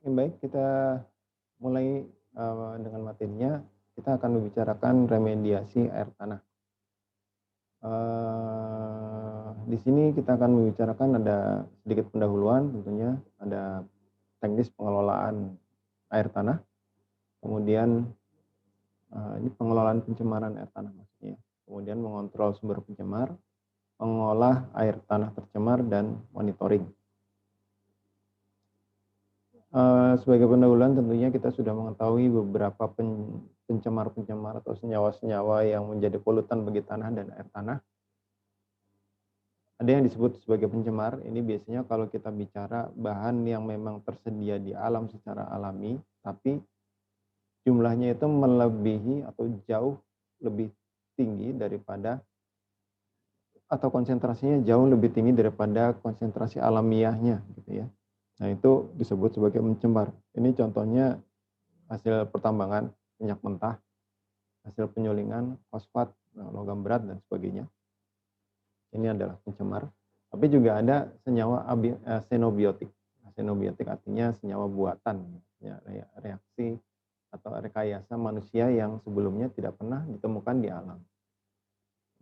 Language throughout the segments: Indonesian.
Baik, kita mulai dengan materinya. Kita akan membicarakan remediasi air tanah. Di sini kita akan membicarakan ada sedikit pendahuluan tentunya, ada teknis pengelolaan air tanah, kemudian ini pengelolaan pencemaran air tanah maksudnya, kemudian mengontrol sumber pencemar, mengolah air tanah tercemar, dan monitoring. Sebagai pendahuluan tentunya kita sudah mengetahui beberapa pencemar-pencemar atau senyawa-senyawa yang menjadi polutan bagi tanah dan air tanah. Ada yang disebut sebagai pencemar, ini biasanya kalau kita bicara bahan yang memang tersedia di alam secara alami, tapi jumlahnya itu melebihi atau jauh lebih tinggi daripada, atau konsentrasinya jauh lebih tinggi daripada konsentrasi alamiahnya gitu ya. Nah, itu disebut sebagai pencemar. Ini contohnya hasil pertambangan minyak mentah, hasil penyulingan fosfat, logam berat, dan sebagainya. Ini adalah pencemar. Tapi juga ada senyawa xenobiotik. Xenobiotik artinya senyawa buatan, ya, reaksi atau rekayasa manusia yang sebelumnya tidak pernah ditemukan di alam.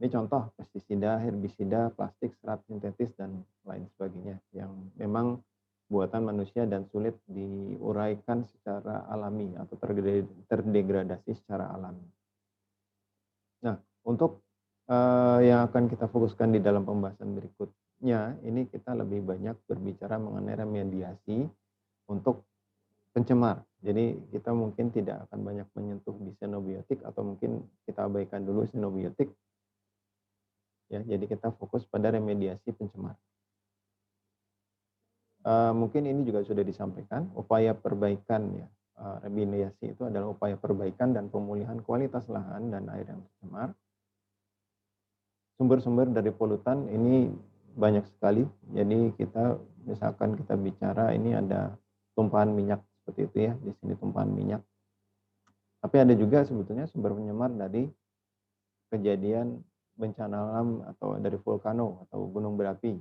Ini contoh pestisida, herbisida, plastik, serat sintetis, dan lain sebagainya yang memang buatan manusia dan sulit diuraikan secara alami atau terdegradasi secara alami. Nah, untuk yang akan kita fokuskan di dalam pembahasan berikutnya, ini kita lebih banyak berbicara mengenai remediasi untuk pencemar. Jadi kita mungkin tidak akan banyak menyentuh di xenobiotik, atau mungkin kita abaikan dulu xenobiotik. Ya, jadi kita fokus pada remediasi pencemar. Mungkin ini juga sudah disampaikan, upaya perbaikan ya. Remediasi itu adalah upaya perbaikan dan pemulihan kualitas lahan dan air yang tercemar. Sumber-sumber dari polutan ini banyak sekali. Jadi misalkan kita bicara ini ada tumpahan minyak seperti itu ya, di sini tumpahan minyak. Tapi ada juga sebetulnya sumber pencemar dari kejadian bencana alam atau dari vulkano atau gunung berapi.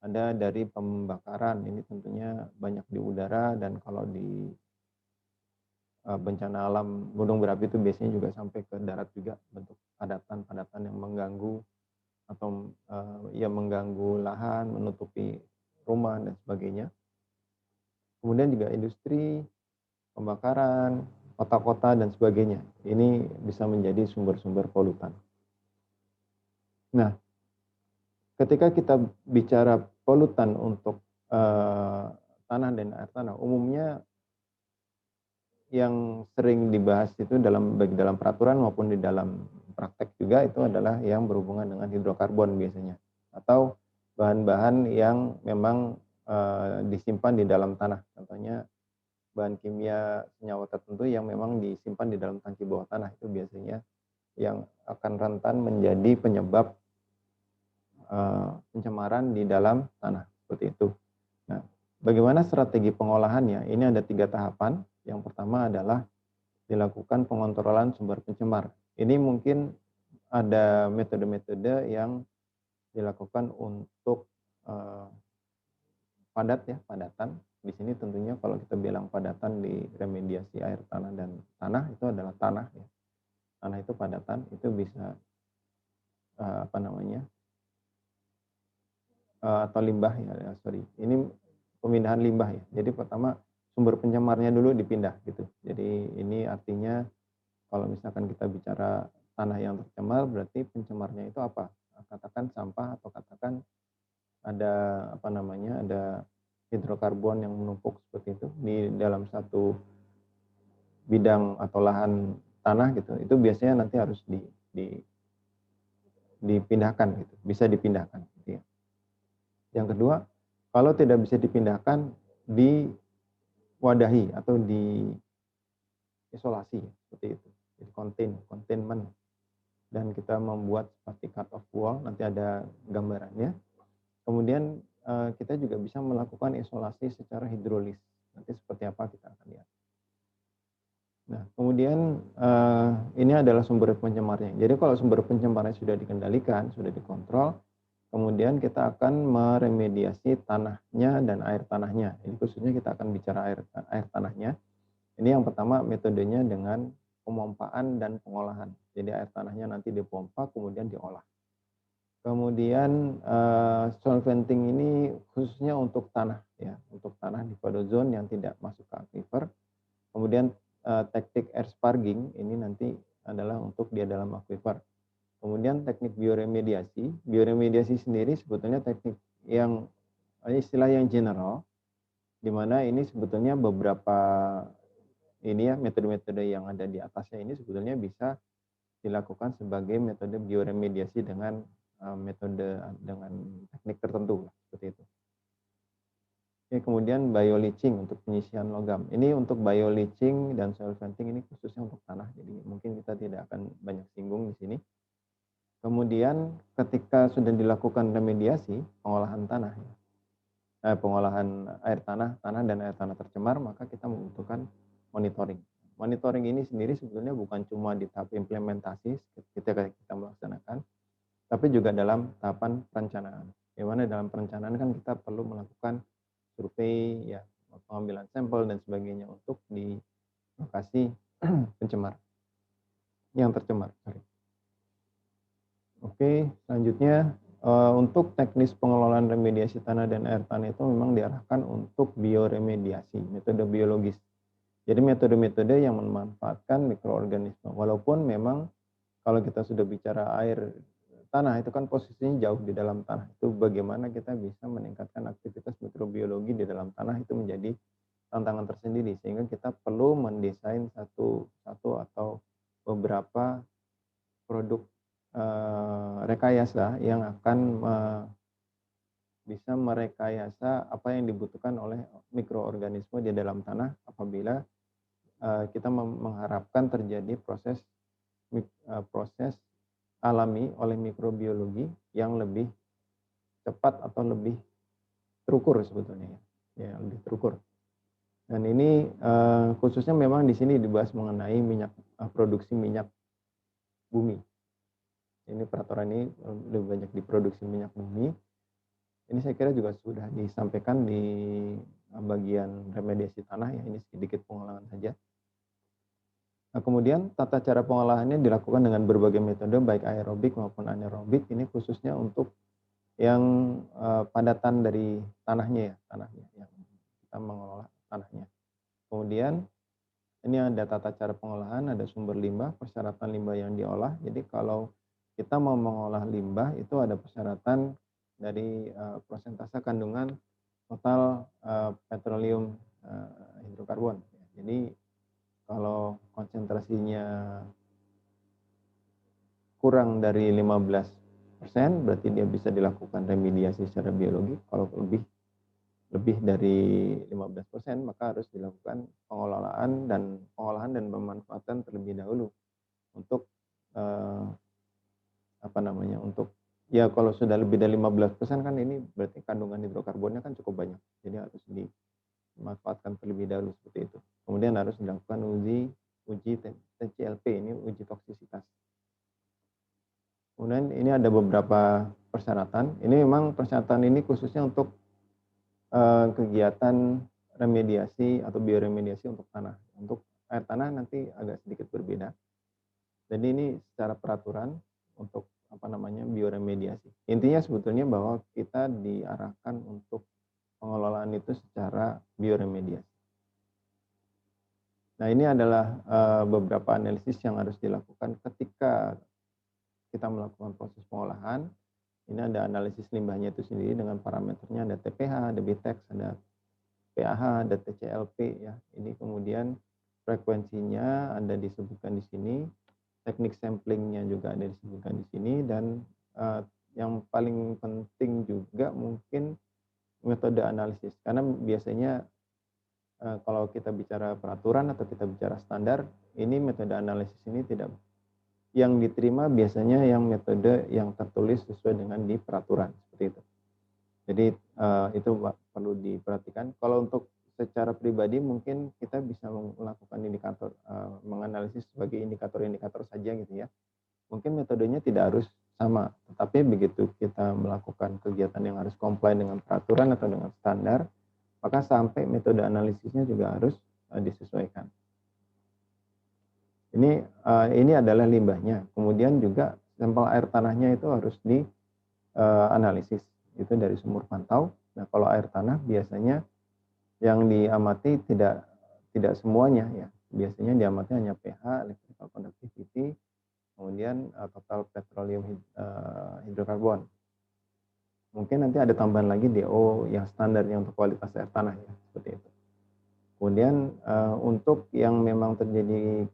Ada dari pembakaran, ini tentunya banyak di udara, dan kalau di bencana alam gunung berapi itu biasanya juga sampai ke darat juga, bentuk padatan-padatan yang mengganggu atau ya mengganggu lahan, menutupi rumah dan sebagainya. Kemudian juga industri, pembakaran, kota-kota dan sebagainya. Ini bisa menjadi sumber-sumber polutan. Nah, ketika kita bicara polutan untuk tanah dan air tanah, umumnya yang sering dibahas itu baik dalam peraturan maupun di dalam praktek juga, itu adalah yang berhubungan dengan hidrokarbon biasanya, atau bahan-bahan yang memang disimpan di dalam tanah. Contohnya bahan kimia senyawa tertentu yang memang disimpan di dalam tangki bawah tanah, itu biasanya yang akan rentan menjadi penyebab pencemaran di dalam tanah, seperti itu. Nah, bagaimana strategi pengolahannya? Ini ada 3 tahapan. Yang pertama adalah dilakukan pengontrolan sumber pencemar. Ini mungkin ada metode-metode yang dilakukan untuk padatan. Di sini tentunya kalau kita bilang padatan di remediasi air tanah dan tanah, itu adalah tanah ya. Tanah itu padatan, itu bisa atau limbah ya, sorry. Ini pemindahan limbah ya. Jadi pertama sumber pencemarnya dulu dipindah gitu. Jadi ini artinya kalau misalkan kita bicara tanah yang tercemar, berarti pencemarnya itu apa? Katakan sampah, atau katakan ada ada hidrokarbon yang menumpuk seperti itu di dalam satu bidang atau lahan tanah gitu. Itu biasanya nanti harus dipindahkan gitu, bisa dipindahkan gitu ya. Yang kedua, kalau tidak bisa dipindahkan, diwadahi atau diisolasi seperti itu. Jadi containment. Dan kita membuat seperti cut off wall, nanti ada gambarannya. Kemudian kita juga bisa melakukan isolasi secara hidrolis. Nanti seperti apa kita akan lihat. Nah, kemudian ini adalah sumber pencemarnya. Jadi kalau sumber pencemarnya sudah dikendalikan, sudah dikontrol, kemudian kita akan meremediasi tanahnya dan air tanahnya. Ini khususnya kita akan bicara air tanahnya. Ini yang pertama metodenya dengan pemompaan dan pengolahan. Jadi air tanahnya nanti dipompa kemudian diolah. Kemudian solventing ini khususnya untuk tanah ya, untuk tanah di pada zone yang tidak masuk ke aquifer. Kemudian teknik air sparging ini nanti adalah untuk dia dalam aquifer. Kemudian teknik bioremediasi. Bioremediasi sendiri sebetulnya teknik yang istilah yang general, di mana ini sebetulnya beberapa ini ya metode-metode yang ada di atasnya ini sebetulnya bisa dilakukan sebagai metode bioremediasi dengan metode dengan teknik tertentu seperti itu. Oke, kemudian bioleaching untuk penyisian logam. Ini untuk bioleaching dan soil venting ini khususnya untuk tanah. Jadi mungkin kita tidak akan banyak singgung di sini. Kemudian ketika sudah dilakukan remediasi pengolahan tanah, pengolahan air tanah dan air tanah tercemar, maka kita membutuhkan monitoring. Monitoring ini sendiri sebetulnya bukan cuma di tahap implementasi ketika kita melaksanakan, tapi juga dalam tahapan perencanaan. Di mana dalam perencanaan kan kita perlu melakukan survei, ya, pengambilan sampel dan sebagainya untuk di lokasi pencemar, yang tercemar. Oke, selanjutnya untuk teknis pengelolaan remediasi tanah dan air tanah itu memang diarahkan untuk bioremediasi, metode biologis. Jadi metode-metode yang memanfaatkan mikroorganisme. Walaupun memang kalau kita sudah bicara air tanah itu kan posisinya jauh di dalam tanah. Itu bagaimana kita bisa meningkatkan aktivitas mikrobiologi di dalam tanah itu menjadi tantangan tersendiri. Sehingga kita perlu mendesain satu atau beberapa produk rekayasa yang akan bisa merekayasa apa yang dibutuhkan oleh mikroorganisme di dalam tanah apabila kita mengharapkan terjadi proses alami oleh mikrobiologi yang lebih cepat atau lebih terukur sebetulnya ya lebih terukur. Dan ini khususnya memang di sini dibahas mengenai produksi minyak bumi. Ini peraturan ini lebih banyak diproduksi minyak bumi. Ini saya kira juga sudah disampaikan di bagian remediasi tanah ya, ini sedikit pengolahan saja. Nah, kemudian tata cara pengolahannya dilakukan dengan berbagai metode baik aerobik maupun anaerobik. Ini khususnya untuk yang padatan dari tanahnya yang kita mengolah tanahnya. Kemudian ini ada tata cara pengolahan, ada sumber limbah, persyaratan limbah yang diolah. Jadi kalau kita mau mengolah limbah itu ada persyaratan dari persentase kandungan total petroleum hidrokarbon. Jadi kalau konsentrasinya kurang dari 15%, berarti dia bisa dilakukan remediasi secara biologi. Kalau lebih dari 15%, maka harus dilakukan pengolahan dan pemanfaatan terlebih dahulu untuk untuk ya kalau sudah lebih dari 15% kan ini berarti kandungan hidrokarbonnya kan cukup banyak. Jadi harus dimanfaatkan terlebih dahulu seperti itu. Kemudian harus dilakukan uji TCLP, ini uji toksisitas. Kemudian ini ada beberapa persyaratan. Ini memang persyaratan ini khususnya untuk kegiatan remediasi atau bioremediasi untuk tanah. Untuk air tanah nanti agak sedikit berbeda. Jadi ini secara peraturan untuk bioremediasi. Intinya sebetulnya bahwa kita diarahkan untuk pengelolaan itu secara bioremediasi. Nah, ini adalah beberapa analisis yang harus dilakukan ketika kita melakukan proses pengolahan. Ini ada analisis limbahnya itu sendiri dengan parameternya, ada TPH, ada BTEX, ada PAH, ada TCLP ya. Ini kemudian frekuensinya ada disebutkan di sini, teknik samplingnya juga ada disebutkan di sini, dan yang paling penting juga mungkin metode analisis, karena biasanya kalau kita bicara peraturan atau kita bicara standar, ini metode analisis ini tidak, yang diterima biasanya yang metode yang tertulis sesuai dengan di peraturan seperti itu. Jadi itu perlu diperhatikan. Kalau untuk secara pribadi mungkin kita bisa melakukan indikator, menganalisis sebagai indikator-indikator saja gitu ya. Mungkin metodenya tidak harus sama, tapi begitu kita melakukan kegiatan yang harus comply dengan peraturan atau dengan standar, maka sampai metode analisisnya juga harus disesuaikan. Ini adalah limbahnya. Kemudian juga sampel air tanahnya itu harus dianalisis. Itu dari sumur pantau. Nah, kalau air tanah biasanya yang diamati tidak semuanya ya. Biasanya diamati hanya pH, electrical conductivity, kemudian total petroleum hidrokarbon. Mungkin nanti ada tambahan lagi DO yang standarnya untuk kualitas air tanah ya, seperti itu. Kemudian untuk yang memang terjadi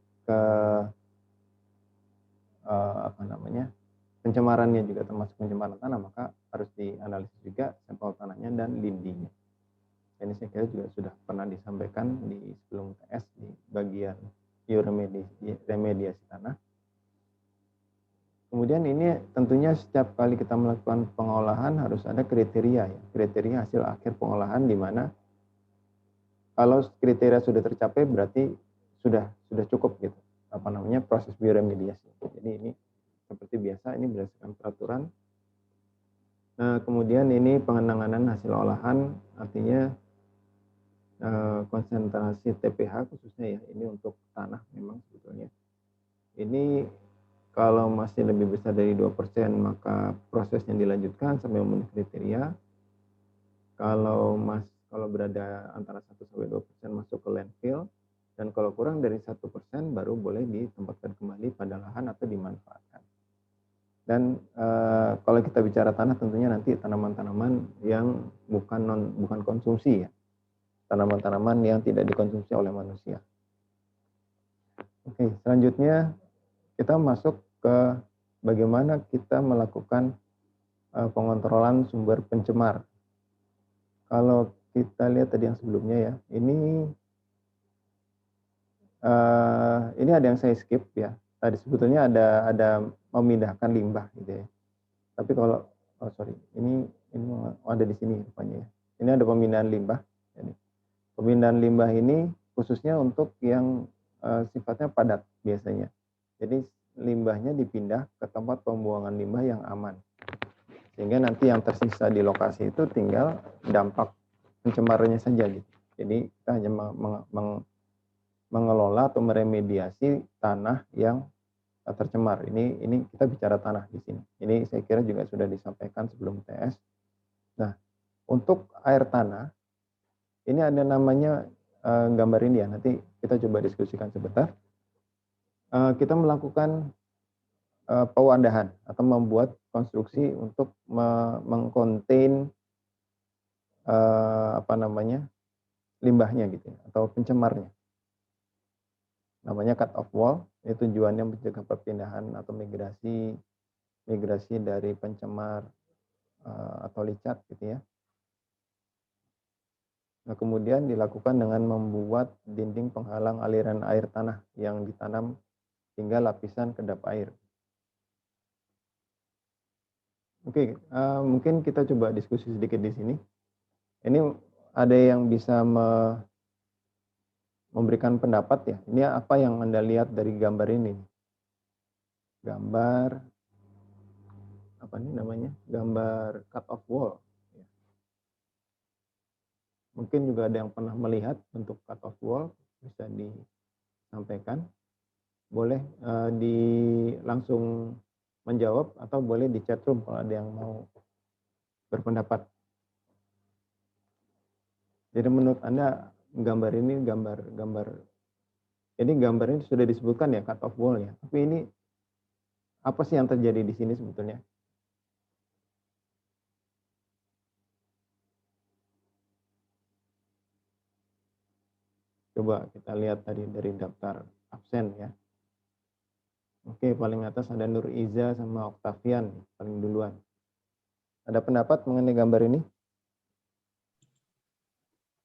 pencemarannya juga termasuk pencemaran tanah, maka harus dianalisis juga sampel tanahnya dan lindinya. Ini saya kira juga sudah pernah disampaikan di sebelum TS di bagian remediasi tanah. Kemudian ini tentunya setiap kali kita melakukan pengolahan harus ada kriteria ya, kriteria hasil akhir pengolahan, di mana kalau kriteria sudah tercapai berarti sudah cukup gitu proses bioremediasi. Jadi ini seperti biasa, ini berdasarkan peraturan. Nah, kemudian ini pengenanganan hasil olahan, artinya konsentrasi TPH khususnya ya, ini untuk tanah memang sebetulnya. Ini kalau masih lebih besar dari 2%, maka prosesnya dilanjutkan sampai memenuhi kriteria. Kalau berada antara 1-2% masuk ke landfill, dan kalau kurang dari 1% baru boleh ditempatkan kembali pada lahan atau dimanfaatkan. Dan kalau kita bicara tanah, tentunya nanti tanaman-tanaman yang bukan konsumsi ya, tanaman-tanaman yang tidak dikonsumsi oleh manusia. Oke, selanjutnya kita masuk ke bagaimana kita melakukan pengontrolan sumber pencemar. Kalau kita lihat tadi yang sebelumnya ya, ini ada yang saya skip ya. Tadi sebetulnya ada memindahkan limbah gitu ya. Tapi kalau ini ada di sini rupanya ya. Ini ada pemindahan limbah. Jadi, pemindahan limbah ini khususnya untuk yang sifatnya padat biasanya. Jadi limbahnya dipindah ke tempat pembuangan limbah yang aman. Sehingga nanti yang tersisa di lokasi itu tinggal dampak pencemarannya saja gitu. Jadi kita hanya mengelola atau meremediasi tanah yang tercemar. Ini kita bicara tanah di sini. Ini saya kira juga sudah disampaikan sebelum TS. Nah, untuk air tanah, ini ada namanya gambar ini ya. Nanti kita coba diskusikan sebentar. Kita melakukan pewadahan atau membuat konstruksi untuk mengkontain limbahnya gitu ya, atau pencemarnya. Namanya cut off wall, itu tujuannya mencegah perpindahan atau migrasi dari pencemar atau licat gitu ya. Nah, kemudian dilakukan dengan membuat dinding penghalang aliran air tanah yang ditanam hingga lapisan kedap air. Oke, mungkin kita coba diskusi sedikit di sini. Ini ada yang bisa memberikan pendapat ya. Ini apa yang Anda lihat dari gambar ini? Gambar gambar cut off wall. Mungkin juga ada yang pernah melihat bentuk cut off wall, bisa disampaikan. Boleh langsung menjawab atau boleh di chat room kalau ada yang mau berpendapat. Jadi menurut Anda gambar ini sudah disebutkan ya cut off wall ya. Tapi ini apa sih yang terjadi di sini sebetulnya? Coba kita lihat tadi dari daftar absen ya. Oke, paling atas ada Nur Iza sama Octavian paling duluan. Ada pendapat mengenai gambar ini?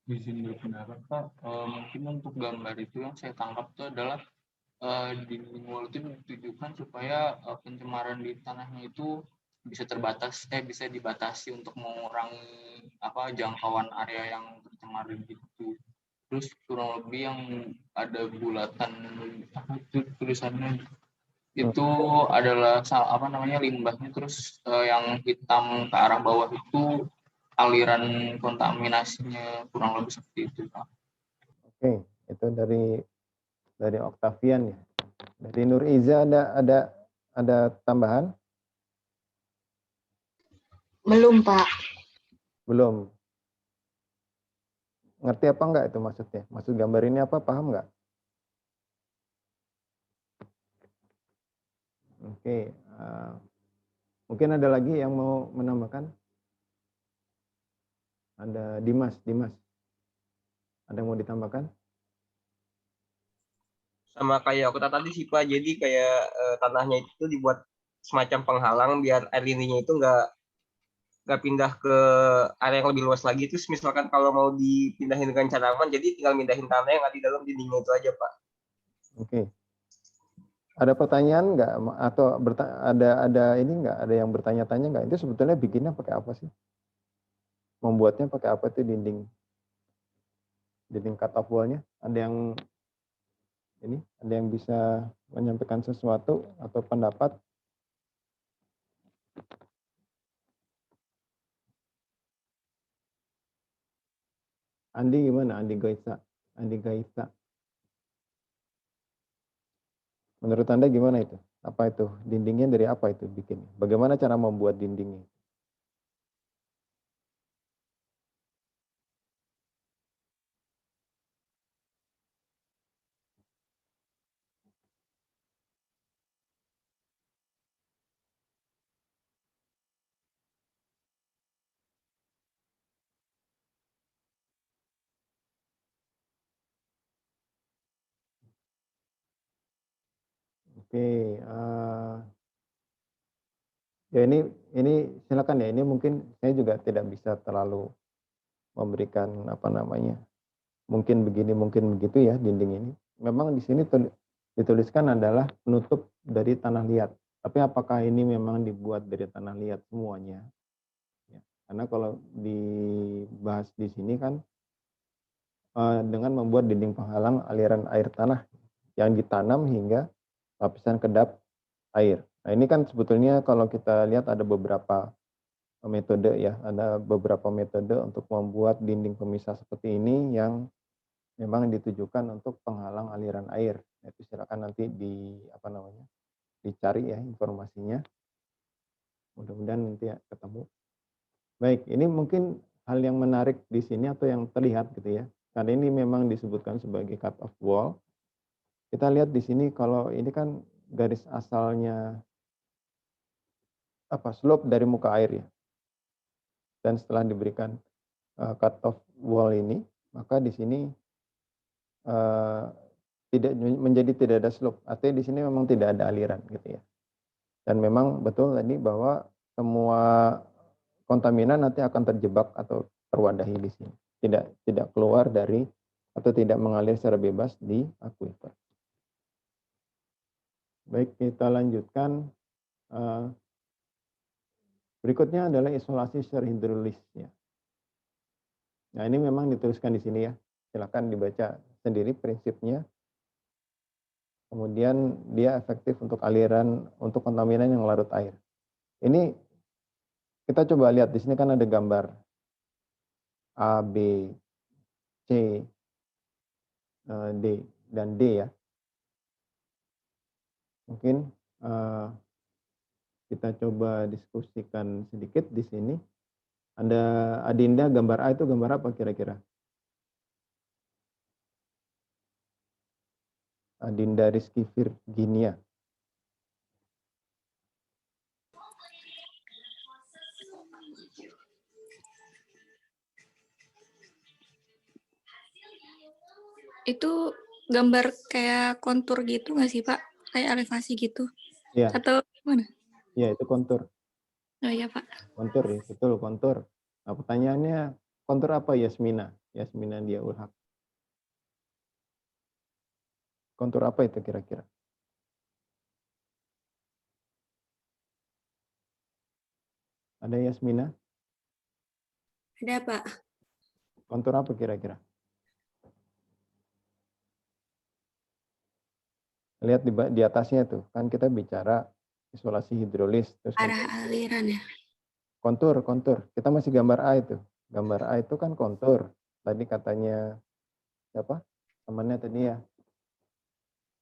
Izin berpendapat Pak, mungkin untuk gambar itu yang saya tangkap itu adalah dinding wall itu ditujukan supaya pencemaran di tanahnya itu bisa dibatasi untuk mengurangi jangkauan area yang tercemar gitu. Terus kurang lebih yang ada bulatan itu tulisannya itu adalah apa namanya limbahnya, terus yang hitam ke arah bawah itu aliran kontaminasinya, kurang lebih seperti itu, Pak. Oke, itu dari Octavian ya. Dari Nur Iza ada tambahan? Belum, Pak. Belum. Ngerti apa enggak itu maksudnya? Maksud gambar ini apa? Paham enggak? Oke. Mungkin ada lagi yang mau menambahkan? Ada Dimas. Ada yang mau ditambahkan? Sama kayak aku tadi sih Pak, jadi kayak tanahnya itu dibuat semacam penghalang biar air lindihnya itu nggak pindah ke area yang lebih luas lagi. Terus misalkan kalau mau dipindahin dengan cara aman, jadi tinggal pindahin tanah yang ada di dalam dindingnya itu aja Pak. Oke. Ada pertanyaan nggak? Atau ada ini nggak? Ada yang bertanya-tanya nggak? Itu sebetulnya bikinnya pakai apa sih? Membuatnya pakai apa itu dinding cut off wall-nya? Ada yang bisa menyampaikan sesuatu atau pendapat? Andi gimana? Andi Gaisa. Menurut Anda gimana itu? Apa itu? Dindingnya dari apa itu bikin? Bagaimana cara membuat dindingnya? Oke, ya ini silakan ya. Ini mungkin saya juga tidak bisa terlalu memberikan apa namanya. Mungkin begini, mungkin begitu ya dinding ini. Memang di sini dituliskan adalah penutup dari tanah liat. Tapi apakah ini memang dibuat dari tanah liat semuanya? Ya, karena kalau dibahas di sini kan dengan membuat dinding penghalang aliran air tanah yang ditanam hingga lapisan kedap air. Nah ini kan sebetulnya kalau kita lihat ada beberapa metode ya, ada beberapa metode untuk membuat dinding pemisah seperti ini yang memang ditujukan untuk penghalang aliran air. Itu silakan nanti dicari ya informasinya. Mudah-mudahan nanti ya ketemu. Baik, ini mungkin hal yang menarik di sini atau yang terlihat gitu ya. Karena ini memang disebutkan sebagai cut off wall. Kita lihat di sini kalau ini kan garis asalnya slope dari muka air ya. Dan setelah diberikan cut off wall ini, maka di sini tidak ada slope. Artinya di sini memang tidak ada aliran gitu ya. Dan memang betul tadi bahwa semua kontaminan nanti akan terjebak atau terwadahi di sini. Tidak keluar dari atau tidak mengalir secara bebas di aquifer. Baik, kita lanjutkan. Berikutnya adalah isolasi secara hidrolis ya. Nah, ini memang dituliskan di sini ya. Silakan dibaca sendiri prinsipnya. Kemudian dia efektif untuk aliran untuk kontaminan yang larut air. Ini kita coba lihat di sini kan ada gambar A, B, C, D dan D ya. Mungkin kita coba diskusikan sedikit di sini. Ada Adinda, gambar A itu gambar apa kira-kira? Adinda Rizky Virginia. Itu gambar kayak kontur gitu nggak sih, Pak? Kayak elevasi gitu? Ya. Atau gimana? Ya, itu kontur. Oh iya, Pak. Kontur ya, betul kontur. Nah, pertanyaannya kontur apa Yasmina? Yasmina dia Ulhak. Kontur apa itu kira-kira? Ada Yasmina? Ada, Pak. Kontur apa kira-kira? Lihat di atasnya tuh, kan kita bicara isolasi hidrolis, terus kan Arah aliran ya. kontur. Kita masih gambar A itu. Gambar A itu kan kontur. Tadi katanya siapa? Temannya tadi ya,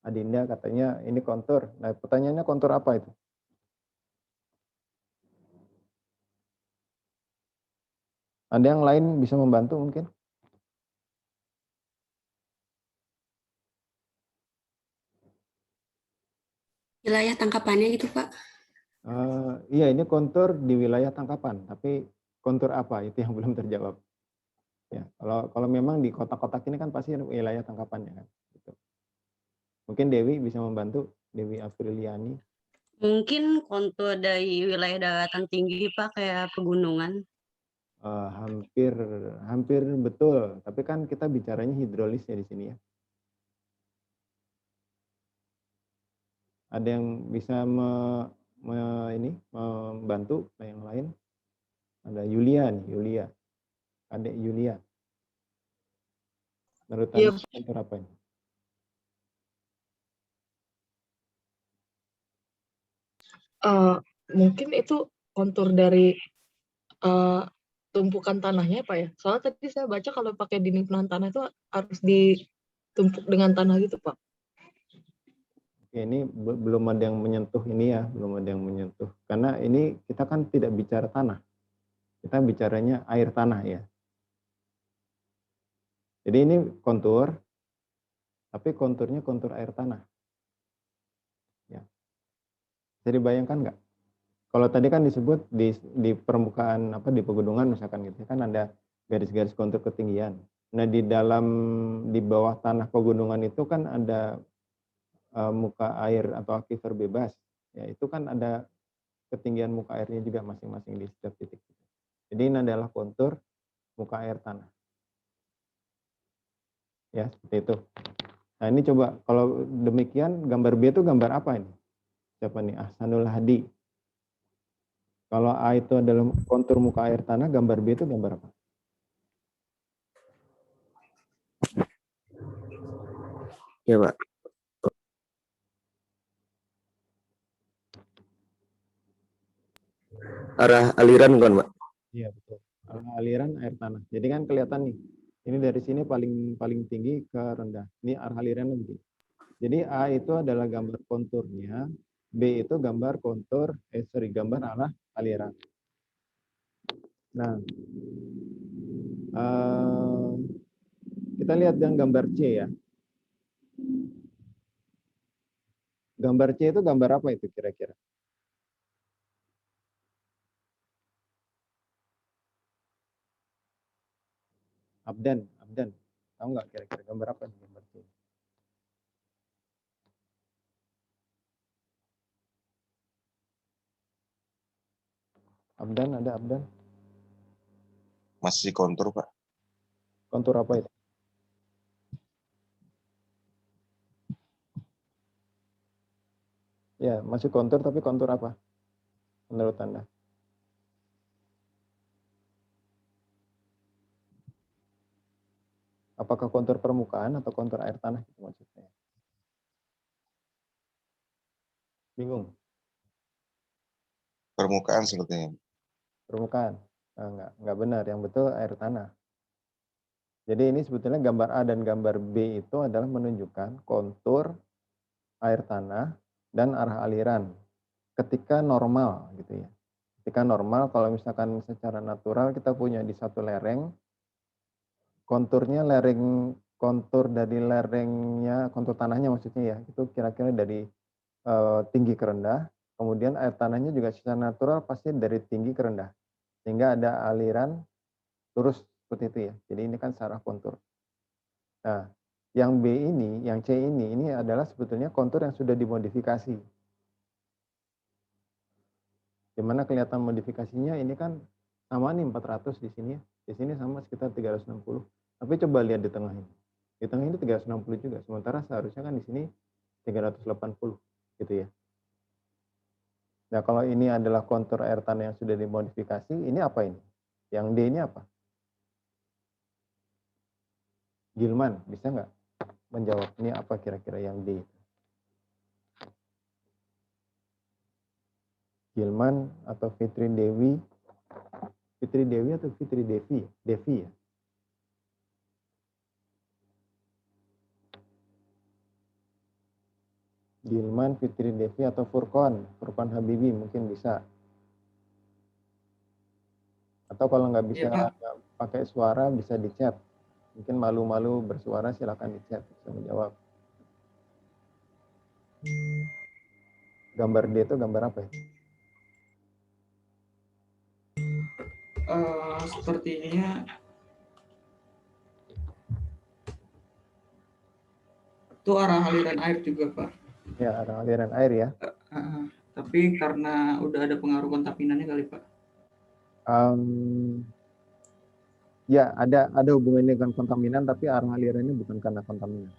Adinda katanya ini kontur. Nah, pertanyaannya kontur apa itu? Ada yang lain bisa membantu mungkin? Wilayah tangkapannya gitu, Pak. Iya, ini kontur di wilayah tangkapan, tapi kontur apa itu yang belum terjawab. Ya, kalau memang di kotak-kotak ini kan pasti wilayah tangkapannya kan. Gitu. Mungkin Dewi bisa membantu, Dewi Apriliani. Mungkin kontur dari wilayah daratan tinggi, Pak, kayak pegunungan. Hampir betul, tapi kan kita bicaranya hidrolis ya di sini ya. Ada yang bisa membantu yang lain? Ada Yulia nih, Yulia. Adik Yulia. Menurut Iya, Anda kontur apa ini? Mungkin itu kontur dari tumpukan tanahnya Pak ya. Soalnya tadi saya baca kalau pakai dinding penahan tanah itu harus ditumpuk dengan tanah gitu Pak. Oke, ini belum ada yang menyentuh ini ya, belum ada yang menyentuh. Karena ini kita kan tidak bicara tanah. Kita bicaranya air tanah ya. Jadi ini kontur, tapi konturnya kontur air tanah. Ya. Bisa dibayangkan nggak? Kalau tadi kan disebut di permukaan di pegunungan misalkan gitu kan ada garis-garis kontur ketinggian. Nah di bawah tanah pegunungan itu kan ada muka air atau aquifer bebas. Ya itu kan ada ketinggian muka airnya juga masing-masing di setiap titik. Jadi ini adalah kontur muka air tanah. Ya seperti itu. Nah ini coba kalau demikian gambar B itu gambar apa ini? Siapa nih? Ahsanul Hadi. Kalau A itu adalah kontur muka air tanah, gambar B itu gambar apa? Ya, Pak. Arah aliran kan, Pak? Iya, betul. Aliran air tanah. Jadi kan kelihatan nih. Ini dari sini paling tinggi ke rendah. Ini arah alirannya begini. Jadi A itu adalah gambar konturnya, B itu gambar gambar arah aliran. Nah, kita lihat yang gambar C ya. Gambar C itu gambar apa itu kira-kira? Abdan. Tahu nggak kira-kira gambar apa ini gambar C? Abdan, ada Abdan? Masih kontur, Pak. Kontur apa itu? Ya, masih kontur tapi kontur apa? Menurut Anda? Apakah kontur permukaan atau kontur air tanah itu maksudnya? Bingung? Permukaan sepertinya. Permukaan? Enggak benar. Yang betul air tanah. Jadi ini sebetulnya gambar A dan gambar B itu adalah menunjukkan kontur air tanah dan arah aliran ketika normal gitu ya. Ketika normal, kalau misalkan secara natural kita punya di satu lereng, konturnya kontur dari lerengnya, kontur tanahnya maksudnya ya, itu kira-kira dari tinggi ke rendah, kemudian air tanahnya juga secara natural pasti dari tinggi ke rendah, sehingga ada aliran lurus seperti itu ya. Jadi ini kan searah kontur. Nah, yang B ini, yang C ini adalah sebetulnya kontur yang sudah dimodifikasi. Dimana kelihatan modifikasinya ini kan sama nih 400 di sini ya. Di sini sama sekitar 360. Tapi coba lihat di tengah ini. Di tengah ini 360 juga. Sementara seharusnya kan di sini 380 gitu ya. Nah, kalau ini adalah kontur air tanah yang sudah dimodifikasi, ini apa ini? Yang D ini apa? Gilman, bisa nggak menjawab ini apa kira-kira yang D? Gilman atau Fitri Dewi. Fitri Dewi atau Fitri Devi? Devi ya? Gilman, Fitri Devi atau Furqan Habibi mungkin bisa. Atau kalau nggak bisa nggak pakai suara bisa di chat. Mungkin malu-malu bersuara silakan di chat bisa menjawab. Gambar D itu gambar apa ya? Sepertinya itu arah aliran air juga, Pak. Ya, arah aliran air ya. Tapi karena udah ada pengaruh kontaminannya kali, Pak. Ya, ada hubungannya dengan kontaminan, tapi arah alirannya bukan karena kontaminan.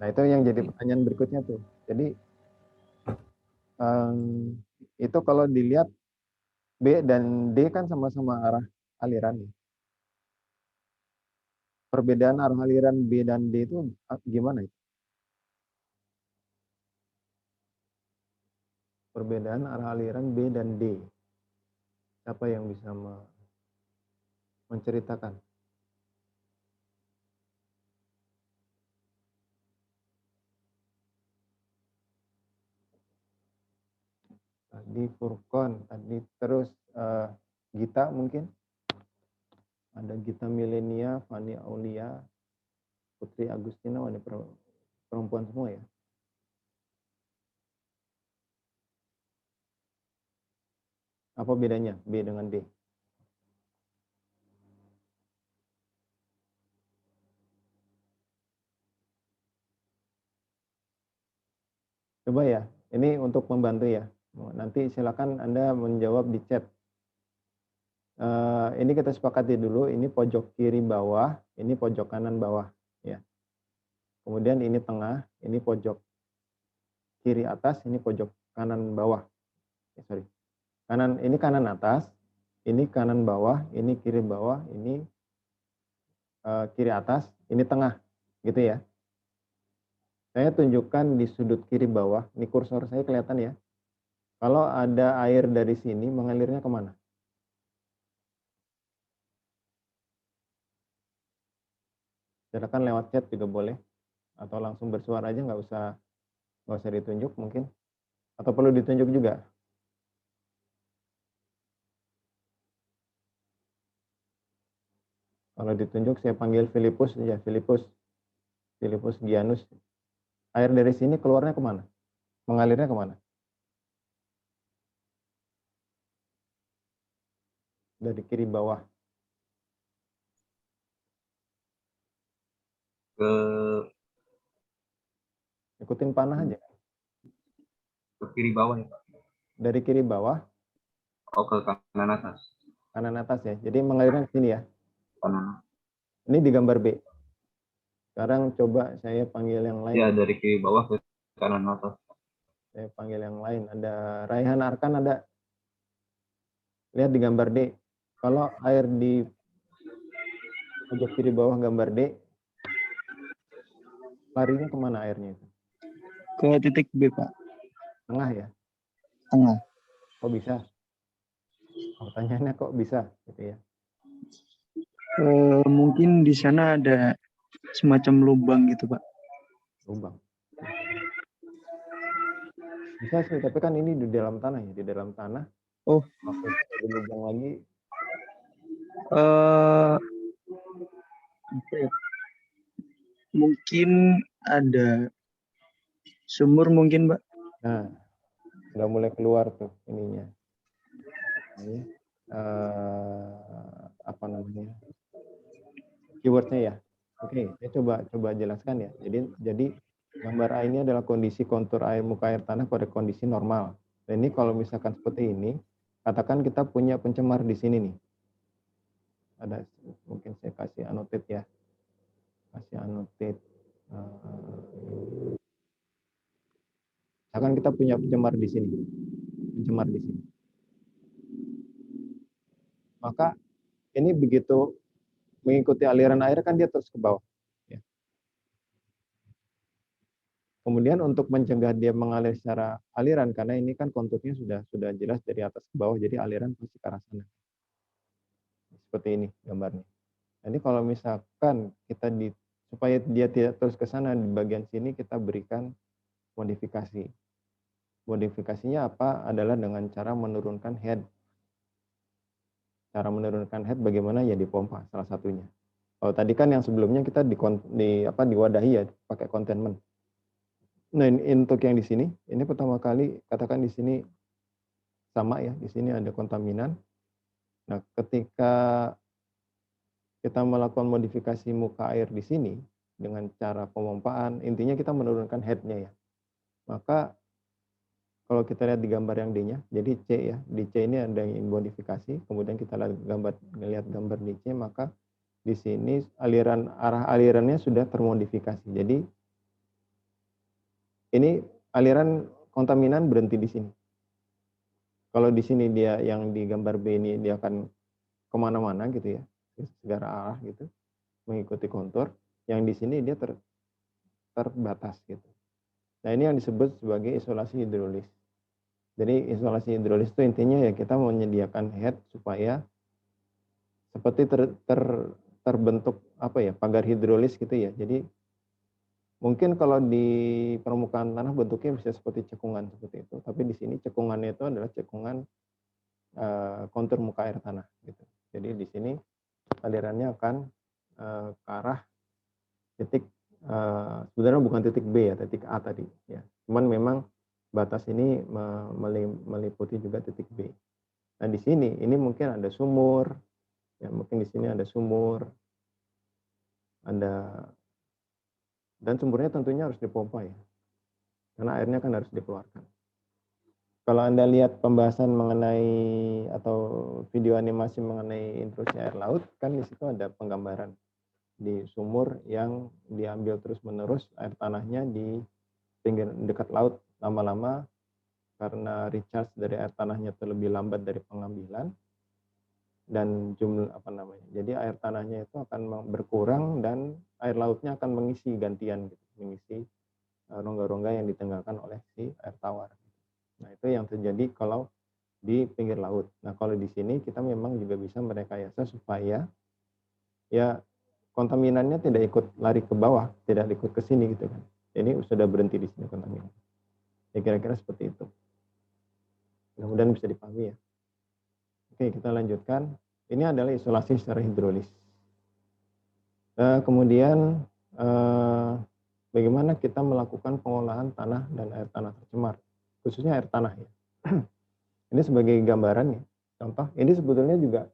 Nah, itu yang jadi pertanyaan berikutnya tuh. Jadi, itu kalau dilihat B dan D kan sama-sama arah aliran. Perbedaan arah aliran B dan D itu gimana? Perbedaan arah aliran B dan D. Siapa yang bisa menceritakan? Tadi Furqan, tadi terus Gita mungkin. Ada Gita Milenia, Fani Aulia, Putri Agustina, ada perempuan semua ya. Apa bedanya B dengan D? Coba ya, ini untuk membantu ya. Nanti silakan Anda menjawab di chat. Ini kita sepakati dulu, ini pojok kiri bawah, ini pojok kanan bawah. Ya. Kemudian ini tengah, ini pojok kiri atas, ini pojok kanan bawah. Sorry. Ini kanan atas, ini kanan bawah, ini kiri bawah, ini kiri atas, ini tengah, gitu ya. Saya tunjukkan di sudut kiri bawah, ini kursor saya kelihatan ya. Kalau ada air dari sini, mengalirnya kemana? Silakan lewat chat juga boleh, atau langsung bersuara aja, nggak usah ditunjuk mungkin, atau perlu ditunjuk juga. Kalau ditunjuk saya panggil Filipus ya, Filipus Gianus. Air dari sini keluarnya kemana? Mengalirnya kemana? Dari kiri bawah. Ke Ikutin panah aja. kiri bawah ya, Pak. Dari kiri bawah. Oh, ke kanan atas. Kanan atas ya. Jadi mengalirnya ke sini ya. Kanan. Ini di gambar B. Sekarang coba saya panggil yang lain. Ya, dari kiri bawah ke kanan atas. Saya panggil yang lain. Ada Raihan Arkan ada. Lihat di gambar D. Kalau air di pojok kiri bawah gambar D, larinya kemana airnya itu? Ke titik B, Pak. Tengah ya? Tengah. Kok bisa? Pertanyaannya kok bisa gitu ya? Mungkin di sana ada semacam lubang gitu, Pak. Lubang. Bisa sih, tapi kan ini di dalam tanah ya, di dalam tanah. Oh. Maksudnya ada lubang lagi. Mungkin ada sumur mungkin, Pak. Nah, udah mulai keluar tuh ininya. Ini apa namanya? Keywordnya ya. Oke, saya coba jelaskan ya. Jadi gambar A ini adalah kondisi kontur air muka air tanah pada kondisi normal. Dan ini kalau misalkan seperti ini, katakan kita punya pencemar di sini nih. Ada, mungkin saya kasih annotate ya. Kasih annotate. Misalkan kita punya pencemar di sini. Maka ini begitu mengikuti aliran air kan dia terus ke bawah. Ya. kemudian untuk mencegah dia mengalir secara aliran, karena ini kan konturnya sudah jelas dari atas ke bawah, jadi aliran pasti ke arah sana. Seperti ini gambarnya. Jadi kalau misalkan kita supaya dia tidak terus ke sana, di bagian sini kita berikan modifikasi. Modifikasinya apa? Adalah dengan cara menurunkan head. Cara menurunkan head bagaimana? Ya dipompa salah satunya. Kalau tadi kan yang sebelumnya kita diwadahi ya pakai containment. Nah, untuk yang di sini, ini pertama kali katakan di sini sama ya, di sini ada kontaminan. Nah, ketika kita melakukan modifikasi muka air di sini dengan cara pemompaan, intinya kita menurunkan head-nya ya. Maka kalau kita lihat di gambar yang D-nya, jadi C ya, di C ini ada yang modifikasi, kemudian kita lihat gambar di C, maka di sini arah alirannya sudah termodifikasi. Jadi ini aliran kontaminan berhenti di sini. Kalau di sini dia yang di gambar B ini dia akan kemana-mana gitu ya, segala arah gitu, mengikuti kontur. Yang di sini dia terbatas gitu. Nah, ini yang disebut sebagai isolasi hidrolis. Jadi isolasi hidrolis itu intinya ya kita menyediakan head supaya seperti terbentuk pagar hidrolis gitu ya. Jadi mungkin kalau di permukaan tanah bentuknya bisa seperti cekungan seperti itu, tapi di sini cekungannya itu adalah cekungan kontur muka air tanah gitu. Jadi di sini alirannya akan ke arah titik sebenarnya bukan titik B ya, titik A tadi ya. Cuman memang batas ini meliputi juga titik B. Nah, di sini ini mungkin ada sumur ya, mungkin di sini ada sumur. Dan sumurnya tentunya harus dipompa ya. Karena airnya kan harus dikeluarkan. Kalau Anda lihat pembahasan mengenai atau video animasi mengenai intrusi air laut, kan di situ ada penggambaran di sumur yang diambil terus-menerus air tanahnya di pinggir dekat laut. Lama-lama karena recharge dari air tanahnya itu lebih lambat dari pengambilan dan jadi air tanahnya itu akan berkurang dan air lautnya akan mengisi gantian gitu, mengisi rongga-rongga yang ditinggalkan oleh si air tawar. Nah, itu yang terjadi kalau di pinggir laut. Nah, kalau di sini kita memang juga bisa merekayasa supaya ya kontaminannya tidak ikut lari ke bawah, tidak ikut ke sini gitu kan. Ini sudah berhenti di sini kontaminan. Ya kira-kira seperti itu. Mudah-mudahan bisa dipahami ya. Oke, kita lanjutkan. Ini adalah isolasi secara hidrolis. Kemudian bagaimana kita melakukan pengolahan tanah dan air tanah tercemar, khususnya air tanah ya. Ini sebagai gambaran ya. Contoh, ini sebetulnya juga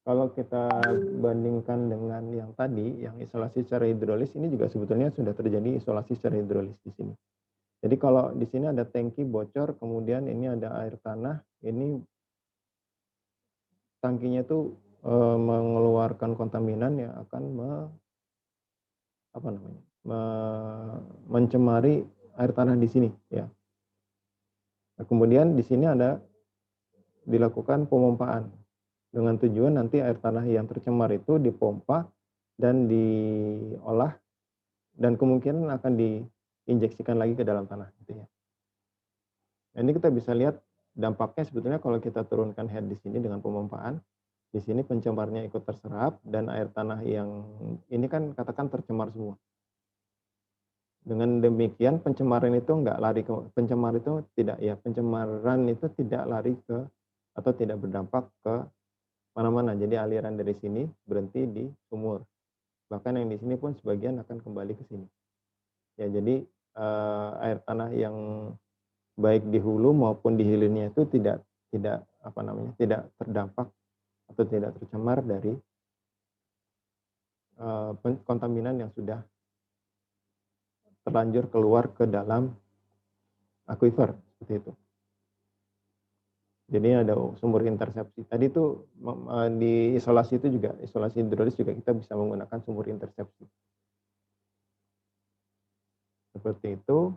kalau kita bandingkan dengan yang tadi, yang isolasi secara hidrolis, ini juga sebetulnya sudah terjadi isolasi secara hidrolis di sini. Jadi kalau di sini ada tangki bocor, kemudian ini ada air tanah, ini tangkinya itu mengeluarkan kontaminan yang akan mencemari air tanah di sini ya. Nah, kemudian di sini ada dilakukan pemompaan dengan tujuan nanti air tanah yang tercemar itu dipompa dan diolah dan kemungkinan akan diinjeksikan lagi ke dalam tanah gitu ya. Nah, ini kita bisa lihat dampaknya sebetulnya kalau kita turunkan head di sini dengan pemompaan, di sini pencemarnya ikut terserap dan air tanah yang ini kan katakan tercemar semua. Dengan demikian pencemaran itu enggak lari ke pencemaran itu tidak lari ke atau tidak berdampak ke mana-mana. Jadi aliran dari sini berhenti di sumur. Bahkan yang di sini pun sebagian akan kembali ke sini. Ya, jadi air tanah yang baik di hulu maupun di hilirnya itu tidak terdampak atau tidak tercemar dari kontaminan yang sudah terlanjur keluar ke dalam aquifer seperti itu. Jadi ada sumur intersepsi. Tadi itu di isolasi itu juga, isolasi hidrolis juga kita bisa menggunakan sumur intersepsi. Seperti itu.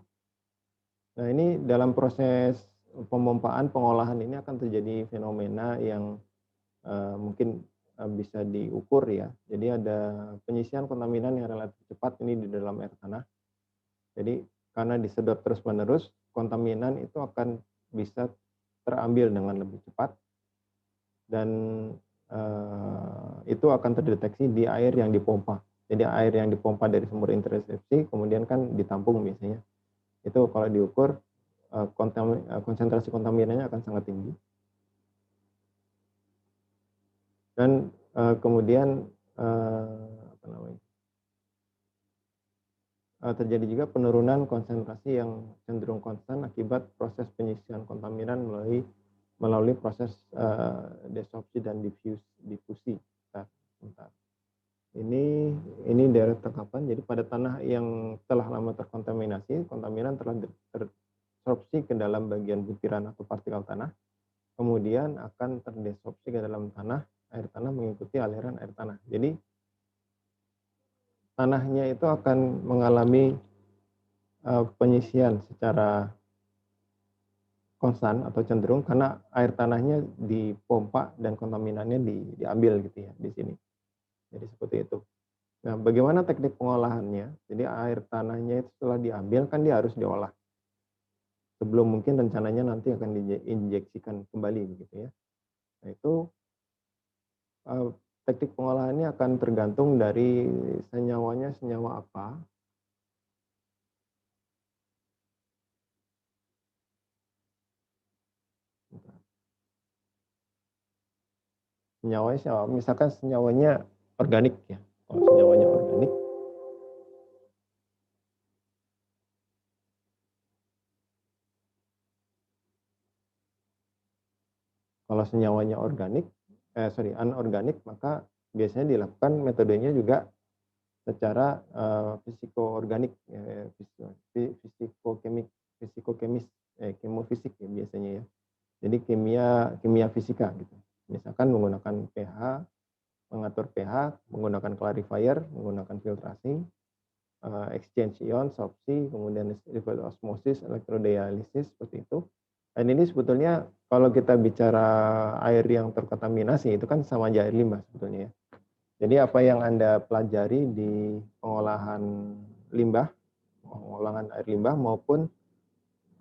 Nah, ini dalam proses pemompaan, pengolahan ini akan terjadi fenomena yang mungkin bisa diukur ya. Jadi ada penyisian kontaminan yang relatif cepat ini di dalam air tanah. Jadi karena disedot terus-menerus, kontaminan itu akan bisa terambil dengan lebih cepat dan itu akan terdeteksi di air yang dipompa. Jadi air yang dipompa dari sumber intersepsi kemudian kan ditampung biasanya. Itu kalau diukur konsentrasi kontaminannya akan sangat tinggi. Dan kemudian terjadi juga penurunan konsentrasi yang cenderung konstan akibat proses penyisian kontaminan melalui proses desorpsi dan difusi. Bentar. Ini daerah tangkapan. Jadi pada tanah yang telah lama terkontaminasi, kontaminan telah tersorpsi ke dalam bagian butiran atau partikel tanah, kemudian akan terdesorpsi ke dalam tanah, air tanah mengikuti aliran air tanah. Jadi tanahnya itu akan mengalami penyisian secara konstan atau cenderung karena air tanahnya dipompa dan kontaminannya diambil gitu ya di sini. Jadi seperti itu. Nah, bagaimana teknik pengolahannya? Jadi air tanahnya itu setelah diambil kan dia harus diolah. Sebelum mungkin rencananya nanti akan diinjeksikan kembali gitu ya. Nah, itu teknik pengolahannya akan tergantung dari senyawanya senyawa apa. Senyawanya, misalkan senyawanya organik ya. Kalau senyawanya organik, anorganik, maka biasanya dilakukan metodenya juga secara fisikoorganik, fisikokemis, kemofisik ya biasanya ya. Jadi kimia fisika gitu. Misalkan menggunakan pH, mengatur pH, menggunakan clarifier, menggunakan filtrasi, exchange ion, sorpsi, kemudian reverse osmosis, elektrodialisis seperti itu. Dan ini sebetulnya kalau kita bicara air yang terkontaminasi itu kan sama aja air limbah sebetulnya ya. Jadi apa yang Anda pelajari di pengolahan air limbah maupun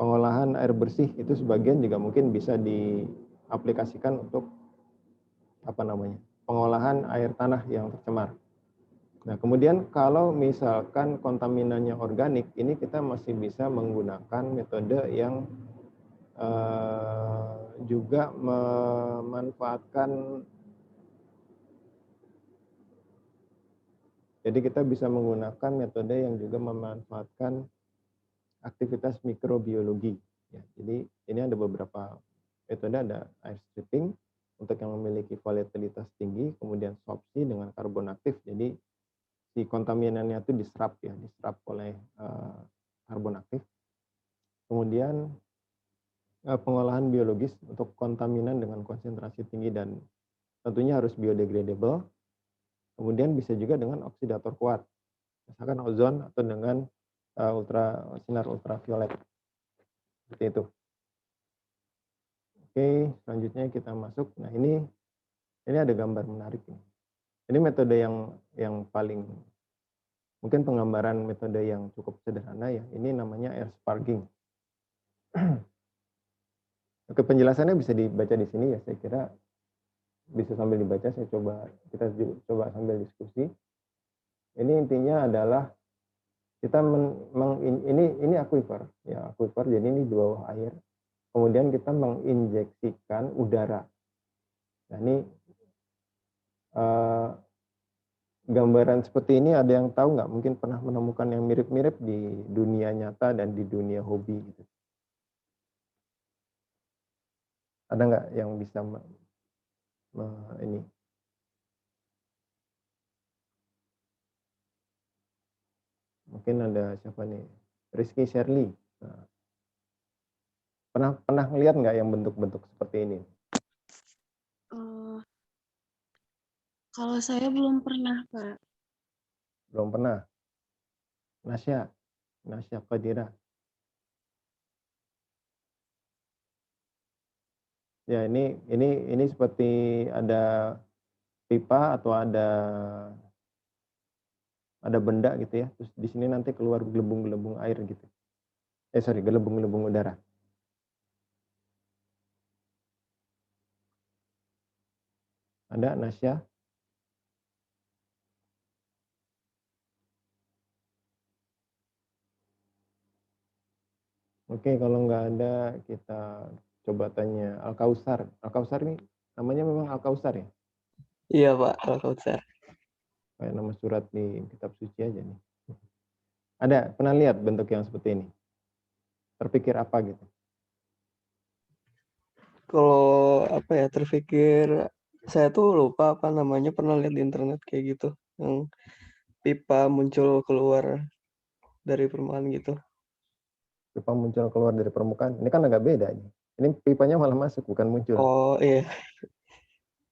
pengolahan air bersih itu sebagian juga mungkin bisa diaplikasikan untuk pengolahan air tanah yang tercemar. Nah, kemudian kalau misalkan kontaminannya organik, ini kita masih bisa menggunakan metode yang juga memanfaatkan. Jadi kita bisa menggunakan metode yang juga memanfaatkan aktivitas mikrobiologi. Ya, jadi ini ada beberapa metode, ada air stripping untuk yang memiliki volatilitas tinggi, kemudian sorpsi dengan karbon aktif. Jadi si kontaminannya itu diserap oleh karbon aktif. Kemudian pengolahan biologis untuk kontaminan dengan konsentrasi tinggi dan tentunya harus biodegradable. Kemudian bisa juga dengan oksidator kuat, misalkan ozon atau dengan sinar ultraviolet. Seperti itu. Oke, selanjutnya kita masuk. Nah, ini ada gambar menarik nih. Ini metode yang paling mungkin penggambaran metode yang cukup sederhana ya. Ini namanya air sparging. Oke, penjelasannya bisa dibaca di sini ya. Saya kira bisa sambil dibaca. Kita coba sambil diskusi. Ini intinya adalah kita ini aquifer ya, aquifer. Jadi ini di bawah air. Kemudian kita menginjeksikan udara. Nah, ini gambaran seperti ini ada yang tahu nggak? Mungkin pernah menemukan yang mirip-mirip di dunia nyata dan di dunia hobi gitu. Ada nggak yang bisa ini? Mungkin ada siapa nih? Rizky Shirley. Nah, pernah ngelihat nggak yang bentuk-bentuk seperti ini? Kalau saya belum pernah, Pak. Belum pernah. Nasya Qadira. Ya, ini seperti ada pipa atau ada benda gitu ya, terus di sini nanti keluar gelembung-gelembung air gitu. Gelembung-gelembung udara. Ada Nasya? Oke, kalau nggak ada kita coba tanya Al-Kausar. Al-Kausar ini namanya memang Al-Kausar ya? Iya Pak, Al-Kautsar. Kayak nama surat di kitab suci aja nih. Ada, pernah lihat bentuk yang seperti ini? Terpikir apa gitu? Kalau apa ya, terpikir saya tuh lupa apa namanya, pernah lihat di internet kayak gitu, yang pipa muncul keluar dari permukaan gitu. Pipa muncul keluar dari permukaan. Ini kan agak beda. Ini pipanya malah masuk, bukan muncul. Oh iya,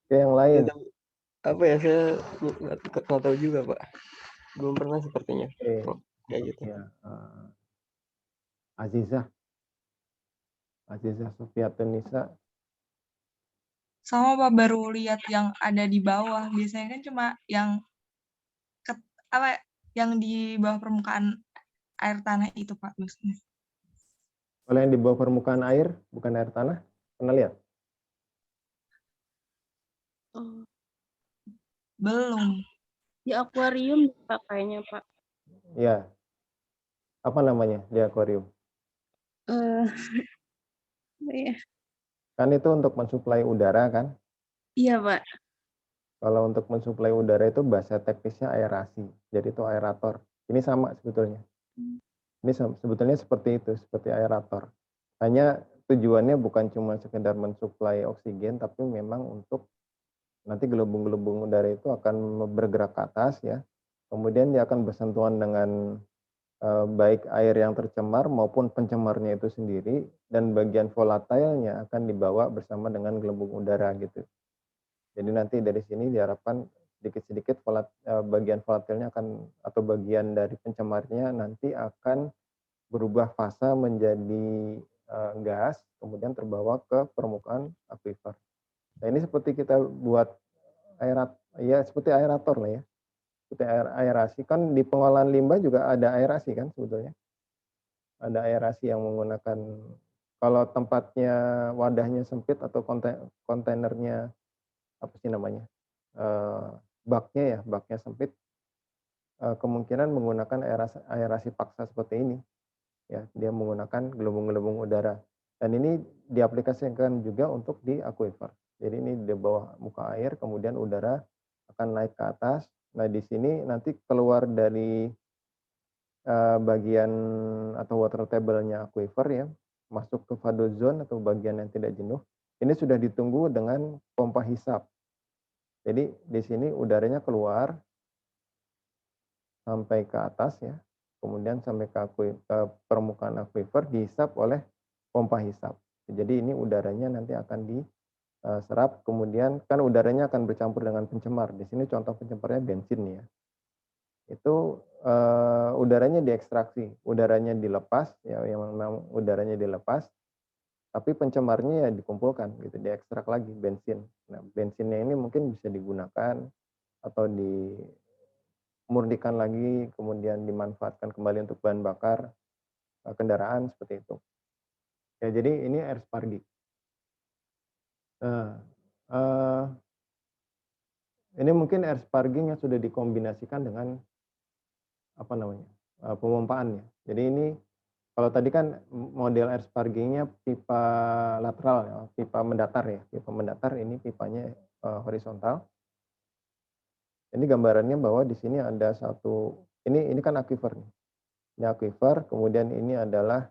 Kayak yang lain. itu apa ya, saya nggak tahu juga Pak, belum pernah sepertinya kayak gitu. Ya, Azizah Sofiatunisa. Sama Pak, baru lihat yang ada di bawah. Biasanya kan cuma yang yang di bawah permukaan air tanah itu Pak maksudnya. Kalau yang di bawah permukaan air, bukan air tanah, pernah lihat? Belum. Di akuarium Pak kayaknya Pak. Ya. Apa namanya di akuarium? Iya. Kan itu untuk mensuplai udara kan? Iya Pak. Kalau untuk mensuplai udara itu bahasa teknisnya aerasi. Jadi itu aerator. Ini sama sebetulnya. Ini sebetulnya seperti itu, seperti aerator. Hanya tujuannya bukan cuma sekedar mensuplai oksigen, tapi memang untuk nanti gelembung-gelembung udara itu akan bergerak ke atas ya. Kemudian dia akan bersentuhan dengan baik air yang tercemar maupun pencemarnya itu sendiri, dan bagian volatilnya akan dibawa bersama dengan gelembung udara gitu. Jadi nanti dari sini diharapkan sedikit-sedikit bagian volatilnya akan, atau bagian dari pencemarnya nanti akan berubah fasa menjadi gas, kemudian terbawa ke permukaan akuifer. Nah ini seperti kita buat seperti aerator lah ya. Seperti aerasi, kan di pengolahan limbah juga ada aerasi kan sebetulnya. Ada aerasi yang menggunakan, kalau tempatnya wadahnya sempit atau kontainernya apa sih namanya, baknya sempit, kemungkinan menggunakan aerasi paksa seperti ini ya, dia menggunakan gelembung-gelembung udara, dan ini diaplikasikan juga untuk di akuifer. Jadi ini di bawah muka air, kemudian udara akan naik ke atas. Nah di sini nanti keluar dari bagian atau water table-nya aquifer ya, masuk ke Fado zone atau bagian yang tidak jenuh. Ini sudah ditunggu dengan pompa hisap. Jadi di sini udaranya keluar sampai ke atas ya, kemudian sampai ke permukaan aquifer dihisap oleh pompa hisap. Jadi ini udaranya nanti akan diserap, kemudian kan udaranya akan bercampur dengan pencemar. Di sini contoh pencemarnya bensin ya. Itu udaranya diekstraksi, udaranya dilepas ya, yang memang udaranya dilepas, tapi pencemarnya ya dikumpulkan gitu, diekstrak lagi bensin. Nah bensinnya ini mungkin bisa digunakan atau dimurnikan lagi, kemudian dimanfaatkan kembali untuk bahan bakar kendaraan seperti itu. Ya jadi ini air spargi. Nah, ini mungkin air sparging yang sudah dikombinasikan dengan apa namanya, pemompaannya. Jadi ini kalau tadi kan model air spargingnya pipa lateral ya, pipa mendatar ya, pipa mendatar, ini pipanya horizontal. Ini gambarannya bahwa di sini ada satu, ini kan aquifer nih. Ini aquifer, kemudian ini adalah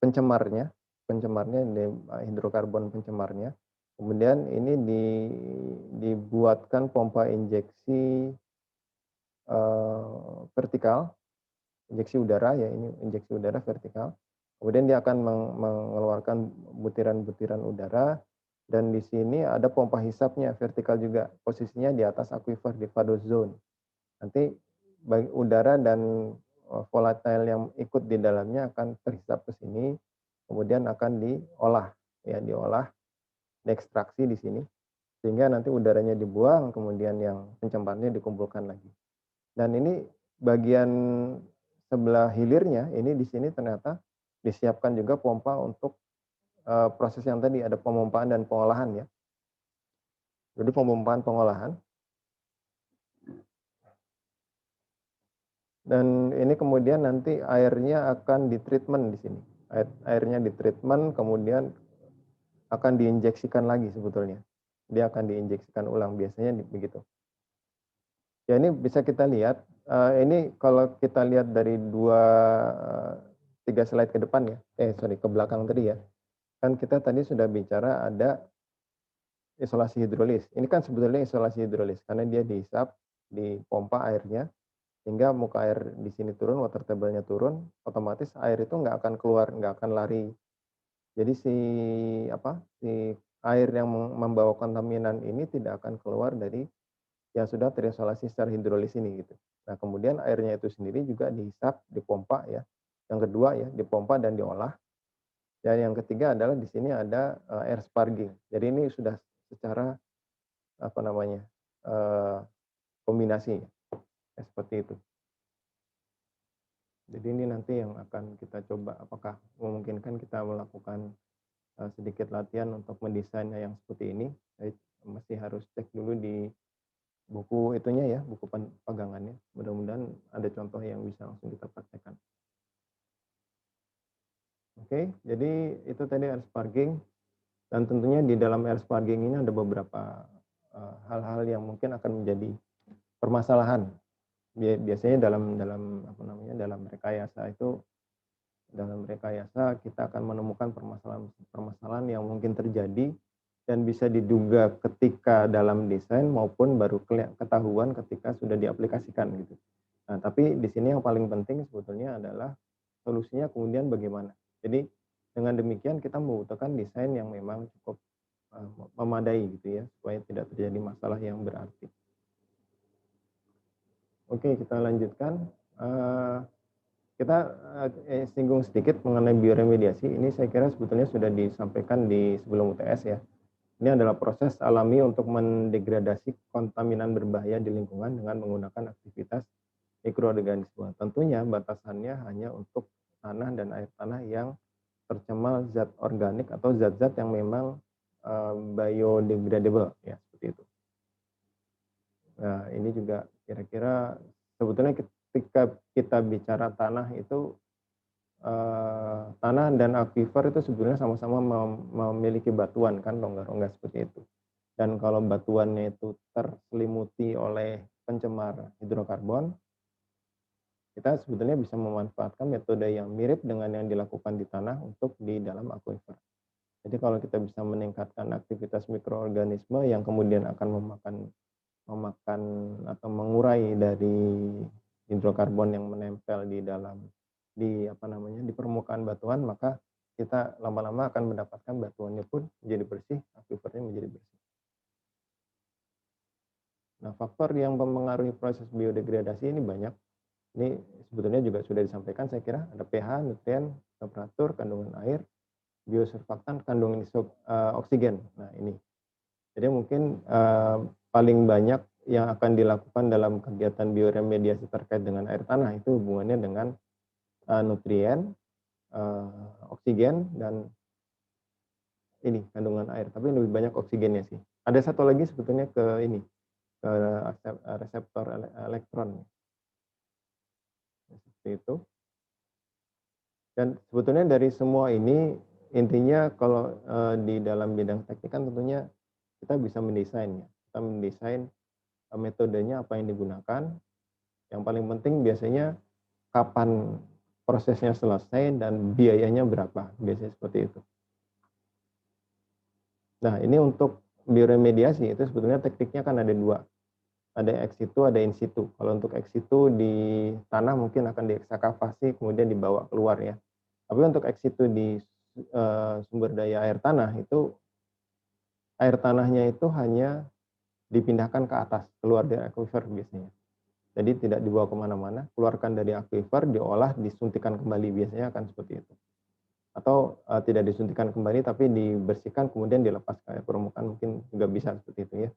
pencemarnya ini hidrokarbon pencemarnya. Kemudian ini dibuatkan pompa injeksi vertikal, injeksi udara ya, ini injeksi udara vertikal. Kemudian dia akan mengeluarkan butiran-butiran udara, dan di sini ada pompa hisapnya vertikal juga, posisinya di atas aquifer di Fado zone. Nanti udara dan volatil yang ikut di dalamnya akan terhisap ke sini, kemudian akan diolah ya, diekstraksi di sini. Sehingga nanti udaranya dibuang, kemudian yang pencemarnya dikumpulkan lagi. Dan ini bagian sebelah hilirnya, ini di sini ternyata disiapkan juga pompa untuk proses yang tadi, ada pemompaan dan pengolahan ya. Jadi pemompaan pengolahan. Dan ini kemudian nanti airnya akan ditreatment di sini. Airnya ditreatment, kemudian akan diinjeksikan lagi sebetulnya. Dia akan diinjeksikan ulang, biasanya begitu. Ya ini bisa kita lihat, ini kalau kita lihat dari 3 slide ke depan ya, ke belakang tadi ya. Kan kita tadi sudah bicara ada isolasi hidrolis. Ini kan sebetulnya isolasi hidrolis, karena dia dihisap, dipompa airnya, sehingga muka air di sini turun, water table-nya turun, otomatis air itu nggak akan keluar, nggak akan lari. Jadi si air yang membawa kontaminan ini tidak akan keluar dari yang sudah terisolasi secara hidrolis ini gitu. Nah, kemudian airnya itu sendiri juga dihisap, dipompa ya. Yang kedua ya, dipompa dan diolah. Dan yang ketiga adalah di sini ada air sparging. Jadi ini sudah secara kombinasi ya, seperti itu. Jadi ini nanti yang akan kita coba, apakah memungkinkan kita melakukan sedikit latihan untuk mendesainnya yang seperti ini. Saya masih harus cek dulu di buku itunya ya, buku pegangannya. Mudah-mudahan ada contoh yang bisa langsung kita praktekkan. Oke, jadi itu tadi air sparging. Dan tentunya di dalam air sparging ini ada beberapa hal-hal yang mungkin akan menjadi permasalahan. Biasanya dalam rekayasa kita akan menemukan permasalahan yang mungkin terjadi dan bisa diduga ketika dalam desain maupun baru ketahuan ketika sudah diaplikasikan gitu. Nah, tapi di sini yang paling penting sebetulnya adalah solusinya kemudian bagaimana. Jadi dengan demikian kita membutuhkan desain yang memang cukup memadai gitu ya, supaya tidak terjadi masalah yang berarti. Oke, kita lanjutkan. Kita singgung sedikit mengenai bioremediasi. Ini saya kira sebetulnya sudah disampaikan di sebelum UTS ya. Ini adalah proses alami untuk mendegradasi kontaminan berbahaya di lingkungan dengan menggunakan aktivitas mikroorganisme. Tentunya batasannya hanya untuk tanah dan air tanah yang tercemar zat organik atau zat-zat yang memang biodegradable ya, seperti itu. Nah, ini juga kira-kira sebetulnya ketika kita bicara tanah itu tanah dan aquifer itu sebetulnya sama-sama memiliki batuan kan, rongga-rongga seperti itu. Dan kalau batuannya itu terselimuti oleh pencemar hidrokarbon, kita sebetulnya bisa memanfaatkan metode yang mirip dengan yang dilakukan di tanah untuk di dalam aquifer. Jadi kalau kita bisa meningkatkan aktivitas mikroorganisme yang kemudian akan memakan atau mengurai dari hidrokarbon yang menempel di permukaan batuan, maka kita lama-lama akan mendapatkan batuannya pun menjadi bersih, aquifernya menjadi bersih. Nah, faktor yang mempengaruhi proses biodegradasi ini banyak. Ini sebetulnya juga sudah disampaikan, saya kira ada pH, nutrien, temperatur, kandungan air, biosurfaktan, kandungan oksigen. Nah, ini. Jadi mungkin paling banyak yang akan dilakukan dalam kegiatan bioremediasi terkait dengan air tanah itu hubungannya dengan nutrien, oksigen, dan ini kandungan air. Tapi lebih banyak oksigennya sih. Ada satu lagi sebetulnya ke reseptor elektron. Seperti itu. Dan sebetulnya dari semua ini intinya kalau di dalam bidang teknik kan tentunya kita bisa mendesainnya. Kita mendesain metodenya apa yang digunakan. Yang paling penting biasanya kapan prosesnya selesai dan biayanya berapa. Biasanya seperti itu. Nah, ini untuk bioremediasi itu sebetulnya tekniknya kan ada dua. Ada ex situ, ada in situ. Kalau untuk ex situ di tanah mungkin akan diekskavasi kemudian dibawa keluar ya. Tapi untuk ex situ di sumber daya air tanah itu air tanahnya itu hanya dipindahkan ke atas, keluar dari aquifer biasanya. Jadi tidak dibawa kemana-mana, keluarkan dari aquifer, diolah, disuntikan kembali, biasanya akan seperti itu. atau tidak disuntikan kembali tapi dibersihkan kemudian dilepas ke air permukaan, mungkin juga bisa seperti itu ya.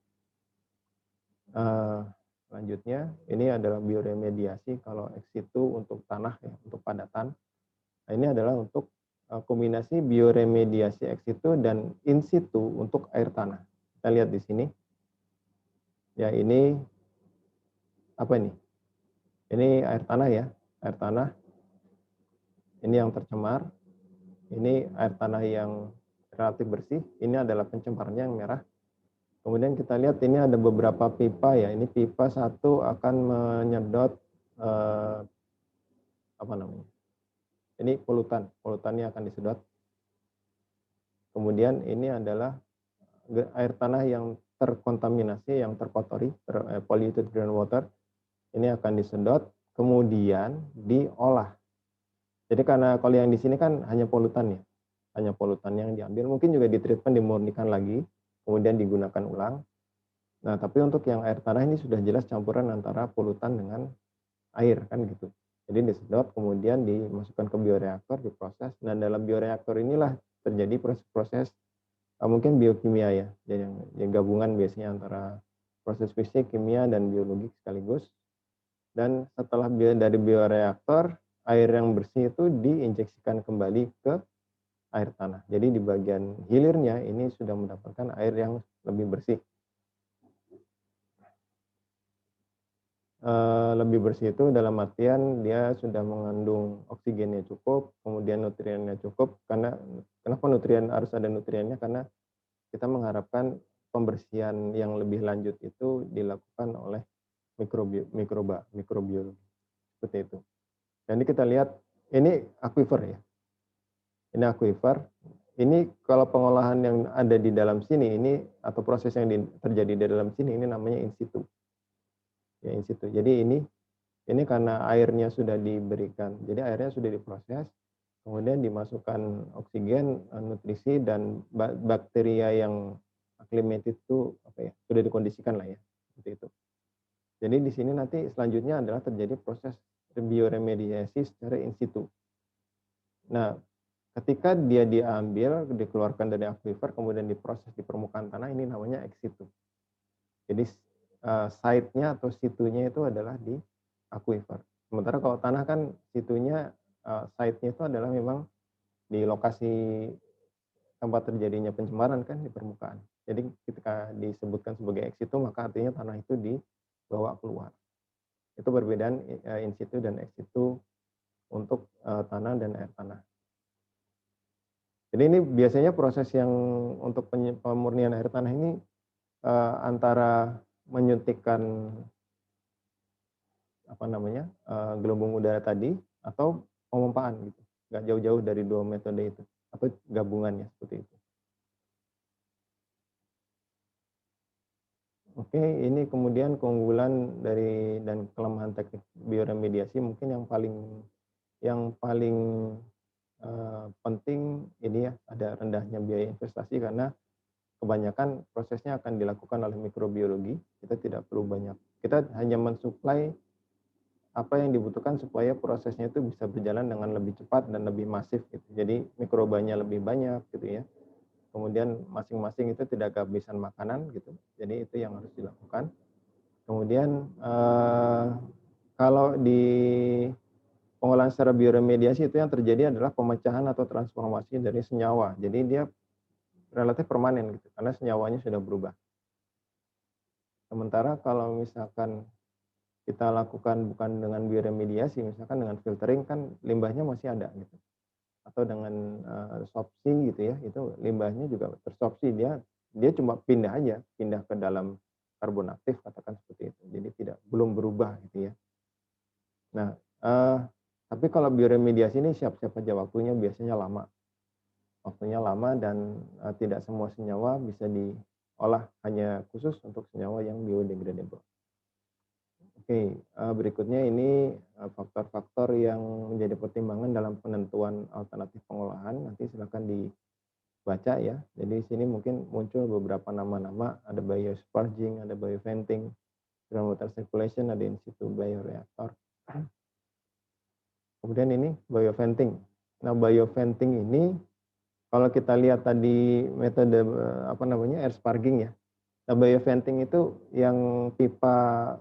Selanjutnya ini adalah bioremediasi kalau ex situ untuk tanah ya, untuk padatan. Nah, ini adalah untuk kombinasi bioremediasi ex situ dan in situ untuk air tanah. Kita lihat di sini. Ya, ini apa ini? Ini air tanah ya, air tanah. Ini yang tercemar. Ini air tanah yang relatif bersih. Ini adalah pencemarannya yang merah. Kemudian kita lihat ini ada beberapa pipa ya. Ini pipa satu akan menyedot apa namanya? Ini polutannya akan disedot. Kemudian ini adalah air tanah yang terkontaminasi, yang terkotori, polluted groundwater. Ini akan disedot, kemudian diolah. Jadi karena kalau yang di sini kan hanya polutan ya, hanya polutan yang diambil, mungkin juga ditreatment, dimurnikan lagi, kemudian digunakan ulang. Nah, tapi untuk yang air tanah ini sudah jelas campuran antara polutan dengan air kan gitu. Jadi disedot, kemudian dimasukkan ke bioreaktor, diproses. Dan dalam bioreaktor inilah terjadi proses-proses mungkin biokimia ya, jadi yang gabungan biasanya antara proses fisik, kimia, dan biologi sekaligus. Dan setelah dari bioreaktor, air yang bersih itu diinjeksikan kembali ke air tanah. Jadi di bagian hilirnya ini sudah mendapatkan air yang lebih bersih. Lebih bersih itu dalam artian dia sudah mengandung oksigennya cukup, kemudian nutriennya cukup. Karena kenapa nutrien harus ada nutriennya? Karena kita mengharapkan pembersihan yang lebih lanjut itu dilakukan oleh mikrobiologi seperti itu. Jadi kita lihat ini aquifer ya. Ini aquifer. Ini kalau pengolahan yang ada di dalam sini ini atau proses yang terjadi di dalam sini ini namanya in situ. Ya, in situ. Jadi ini karena airnya sudah diberikan. Jadi airnya sudah diproses, kemudian dimasukkan oksigen, nutrisi, dan bakteria yang acclimated itu apa ya, sudah dikondisikan lah ya, seperti itu. Jadi di sini nanti selanjutnya adalah terjadi proses bioremediasi secara in situ. Nah, ketika dia diambil, dikeluarkan dari aquifer, kemudian diproses di permukaan tanah, ini namanya ex situ. Jadi site-nya atau situnya itu adalah di aquifer. Sementara kalau tanah kan situnya, site-nya itu adalah memang di lokasi tempat terjadinya pencemaran kan di permukaan. Jadi ketika disebutkan sebagai ex situ, maka artinya tanah itu dibawa keluar. Itu perbedaan in situ dan ex situ untuk tanah dan air tanah. Jadi ini biasanya proses yang untuk pemurnian air tanah ini antara menyuntikkan apa namanya gelembung udara tadi atau pemompaan gitu, nggak jauh-jauh dari dua metode itu atau gabungannya seperti itu. Oke, ini kemudian keunggulan dari dan kelemahan teknik bioremediasi mungkin yang paling penting ini ya, ada rendahnya biaya investasi karena kebanyakan prosesnya akan dilakukan oleh mikrobiologi. Kita tidak perlu banyak, kita hanya mensuplai apa yang dibutuhkan supaya prosesnya itu bisa berjalan dengan lebih cepat dan lebih masif gitu. Jadi mikrobanya lebih banyak gitu ya. Kemudian masing-masing itu tidak kehabisan makanan gitu. Jadi itu yang harus dilakukan. Kemudian kalau di pengolahan secara bioremediasi itu yang terjadi adalah pemecahan atau transformasi dari senyawa. Jadi dia relatif permanen gitu karena senyawanya sudah berubah. Sementara kalau misalkan kita lakukan bukan dengan bioremediasi, misalkan dengan filtering kan limbahnya masih ada gitu. Atau dengan sorpsi gitu ya, itu limbahnya juga tersorpsi, dia cuma pindah aja, pindah ke dalam karbon aktif katakan seperti itu. Jadi belum berubah gitu ya. Nah, tapi kalau bioremediasi ini siap-siap aja waktunya biasanya lama. Waktunya lama dan tidak semua senyawa bisa diolah, hanya khusus untuk senyawa yang biodegradable. Oke, berikutnya ini faktor-faktor yang menjadi pertimbangan dalam penentuan alternatif pengolahan. Nanti silakan dibaca ya. Jadi di sini mungkin muncul beberapa nama-nama, ada biosparging, ada bioventing, groundwater circulation, ada in situ bioreactor. Kemudian ini bioventing. Nah, bioventing ini kalau kita lihat tadi metode air sparging ya. Nah, bioventing itu yang pipa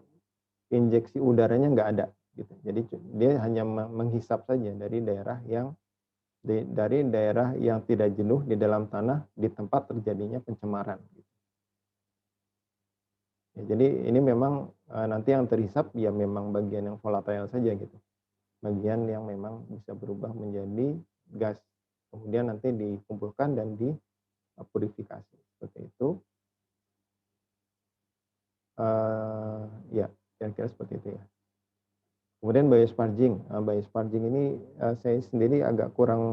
injeksi udaranya nggak ada gitu. Jadi dia hanya menghisap saja dari daerah yang tidak jenuh di dalam tanah di tempat terjadinya pencemaran. Ya, jadi ini memang nanti yang terhisap ya memang bagian yang volatile saja gitu. Bagian yang memang bisa berubah menjadi gas. Kemudian nanti dikumpulkan dan dipurifikasi. Seperti itu. Ya, kira-kira seperti itu ya. Kemudian biosparging. Biosparging ini saya sendiri agak kurang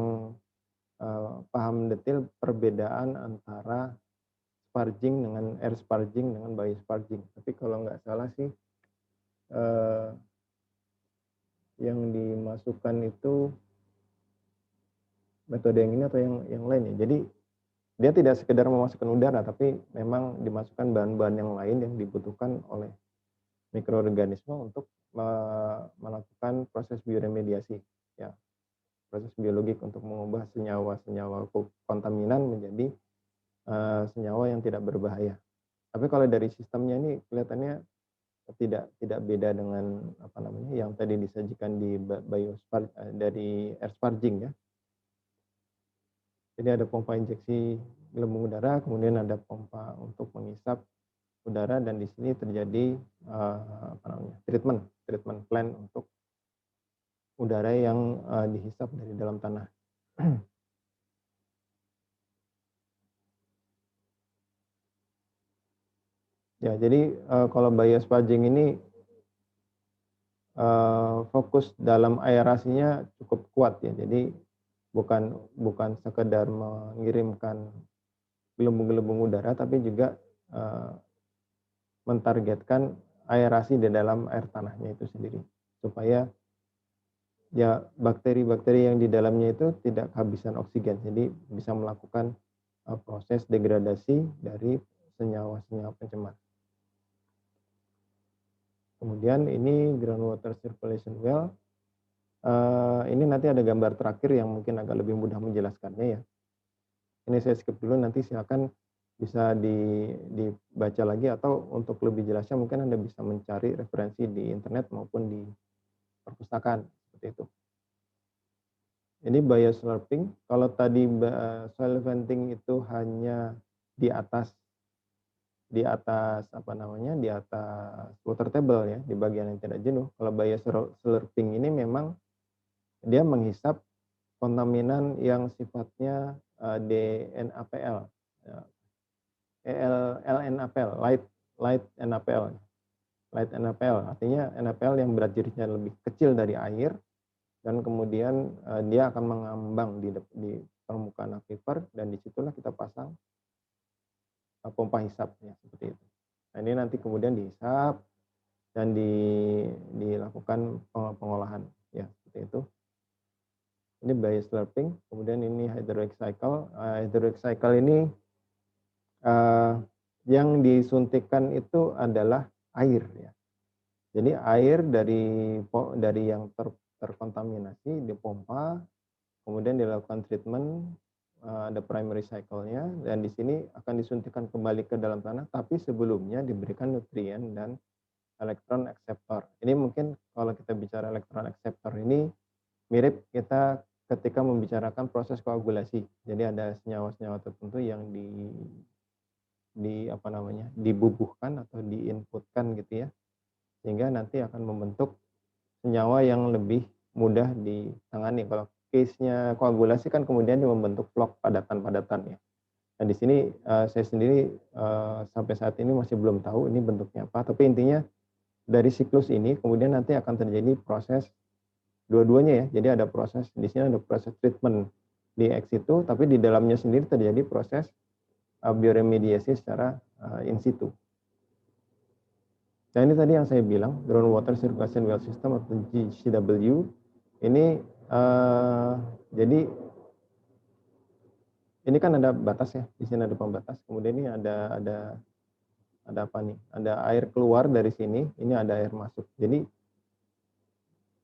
paham detail perbedaan antara sparging dengan air sparging dengan biosparging. Tapi kalau nggak salah sih yang dimasukkan itu metode yang ini atau yang lain ya. Jadi dia tidak sekedar memasukkan udara, tapi memang dimasukkan bahan-bahan yang lain yang dibutuhkan oleh mikroorganisme untuk melakukan proses bioremediasi, ya, proses biologik untuk mengubah senyawa-senyawa kontaminan menjadi senyawa yang tidak berbahaya. Tapi kalau dari sistemnya ini kelihatannya tidak beda dengan yang tadi disajikan di dari air sparging ya. Jadi ada pompa injeksi gelembung udara, kemudian ada pompa untuk menghisap udara, dan di sini terjadi treatment plan untuk udara yang dihisap dari dalam tanah. Ya, jadi kalau biosparging ini fokus dalam aerasinya cukup kuat ya. Jadi bukan sekedar mengirimkan gelembung-gelembung udara, tapi juga mentargetkan aerasi di dalam air tanahnya itu sendiri, supaya ya bakteri-bakteri yang di dalamnya itu tidak kehabisan oksigen, jadi bisa melakukan proses degradasi dari senyawa-senyawa pencemar. Kemudian ini groundwater circulation well. Ini nanti ada gambar terakhir yang mungkin agak lebih mudah menjelaskannya ya. Ini saya skip dulu, nanti silakan bisa dibaca lagi, atau untuk lebih jelasnya mungkin Anda bisa mencari referensi di internet maupun di perpustakaan seperti itu. Ini bioslurping. Kalau tadi soil venting itu hanya di atas di atas water table ya, di bagian yang tidak jenuh. Kalau bioslurping ini memang dia menghisap kontaminan yang sifatnya DNAPL, LNAPL, light NaPL. Light NaPL artinya NaPL yang berat dirinya lebih kecil dari air, dan kemudian dia akan mengambang di permukaan aquifer, dan disitulah kita pasang pompa hisap ya, seperti itu. Nah, ini nanti kemudian dihisap dan dilakukan pengolahan ya, seperti itu. Ini bioslurping. Kemudian ini hydraulic cycle. Hydraulic cycle ini yang disuntikkan itu adalah air ya. Jadi air dari yang terkontaminasi dipompa, kemudian dilakukan treatment, ada primary cycle-nya, dan di sini akan disuntikkan kembali ke dalam tanah, tapi sebelumnya diberikan nutrien dan elektron akseptor. Ini mungkin kalau kita bicara elektron akseptor ini mirip kita ketika membicarakan proses koagulasi. Jadi ada senyawa-senyawa tertentu yang dibubuhkan atau diinputkan gitu ya, sehingga nanti akan membentuk senyawa yang lebih mudah ditangani. Kalau case-nya koagulasi kan kemudian dia membentuk vlog padatan-padatan ya. Nah di sini saya sendiri sampai saat ini masih belum tahu ini bentuknya apa, tapi intinya dari siklus ini kemudian nanti akan terjadi proses dua-duanya ya. Jadi ada proses di sini, ada proses treatment di ex situ, tapi di dalamnya sendiri terjadi proses bioremediasi secara in situ. Nah ini tadi yang saya bilang, groundwater circulation well system atau GCW. Ini jadi ini kan ada batas ya, di sini ada pembatas. Kemudian ini ada apa nih? Ada air keluar dari sini, ini ada air masuk. Jadi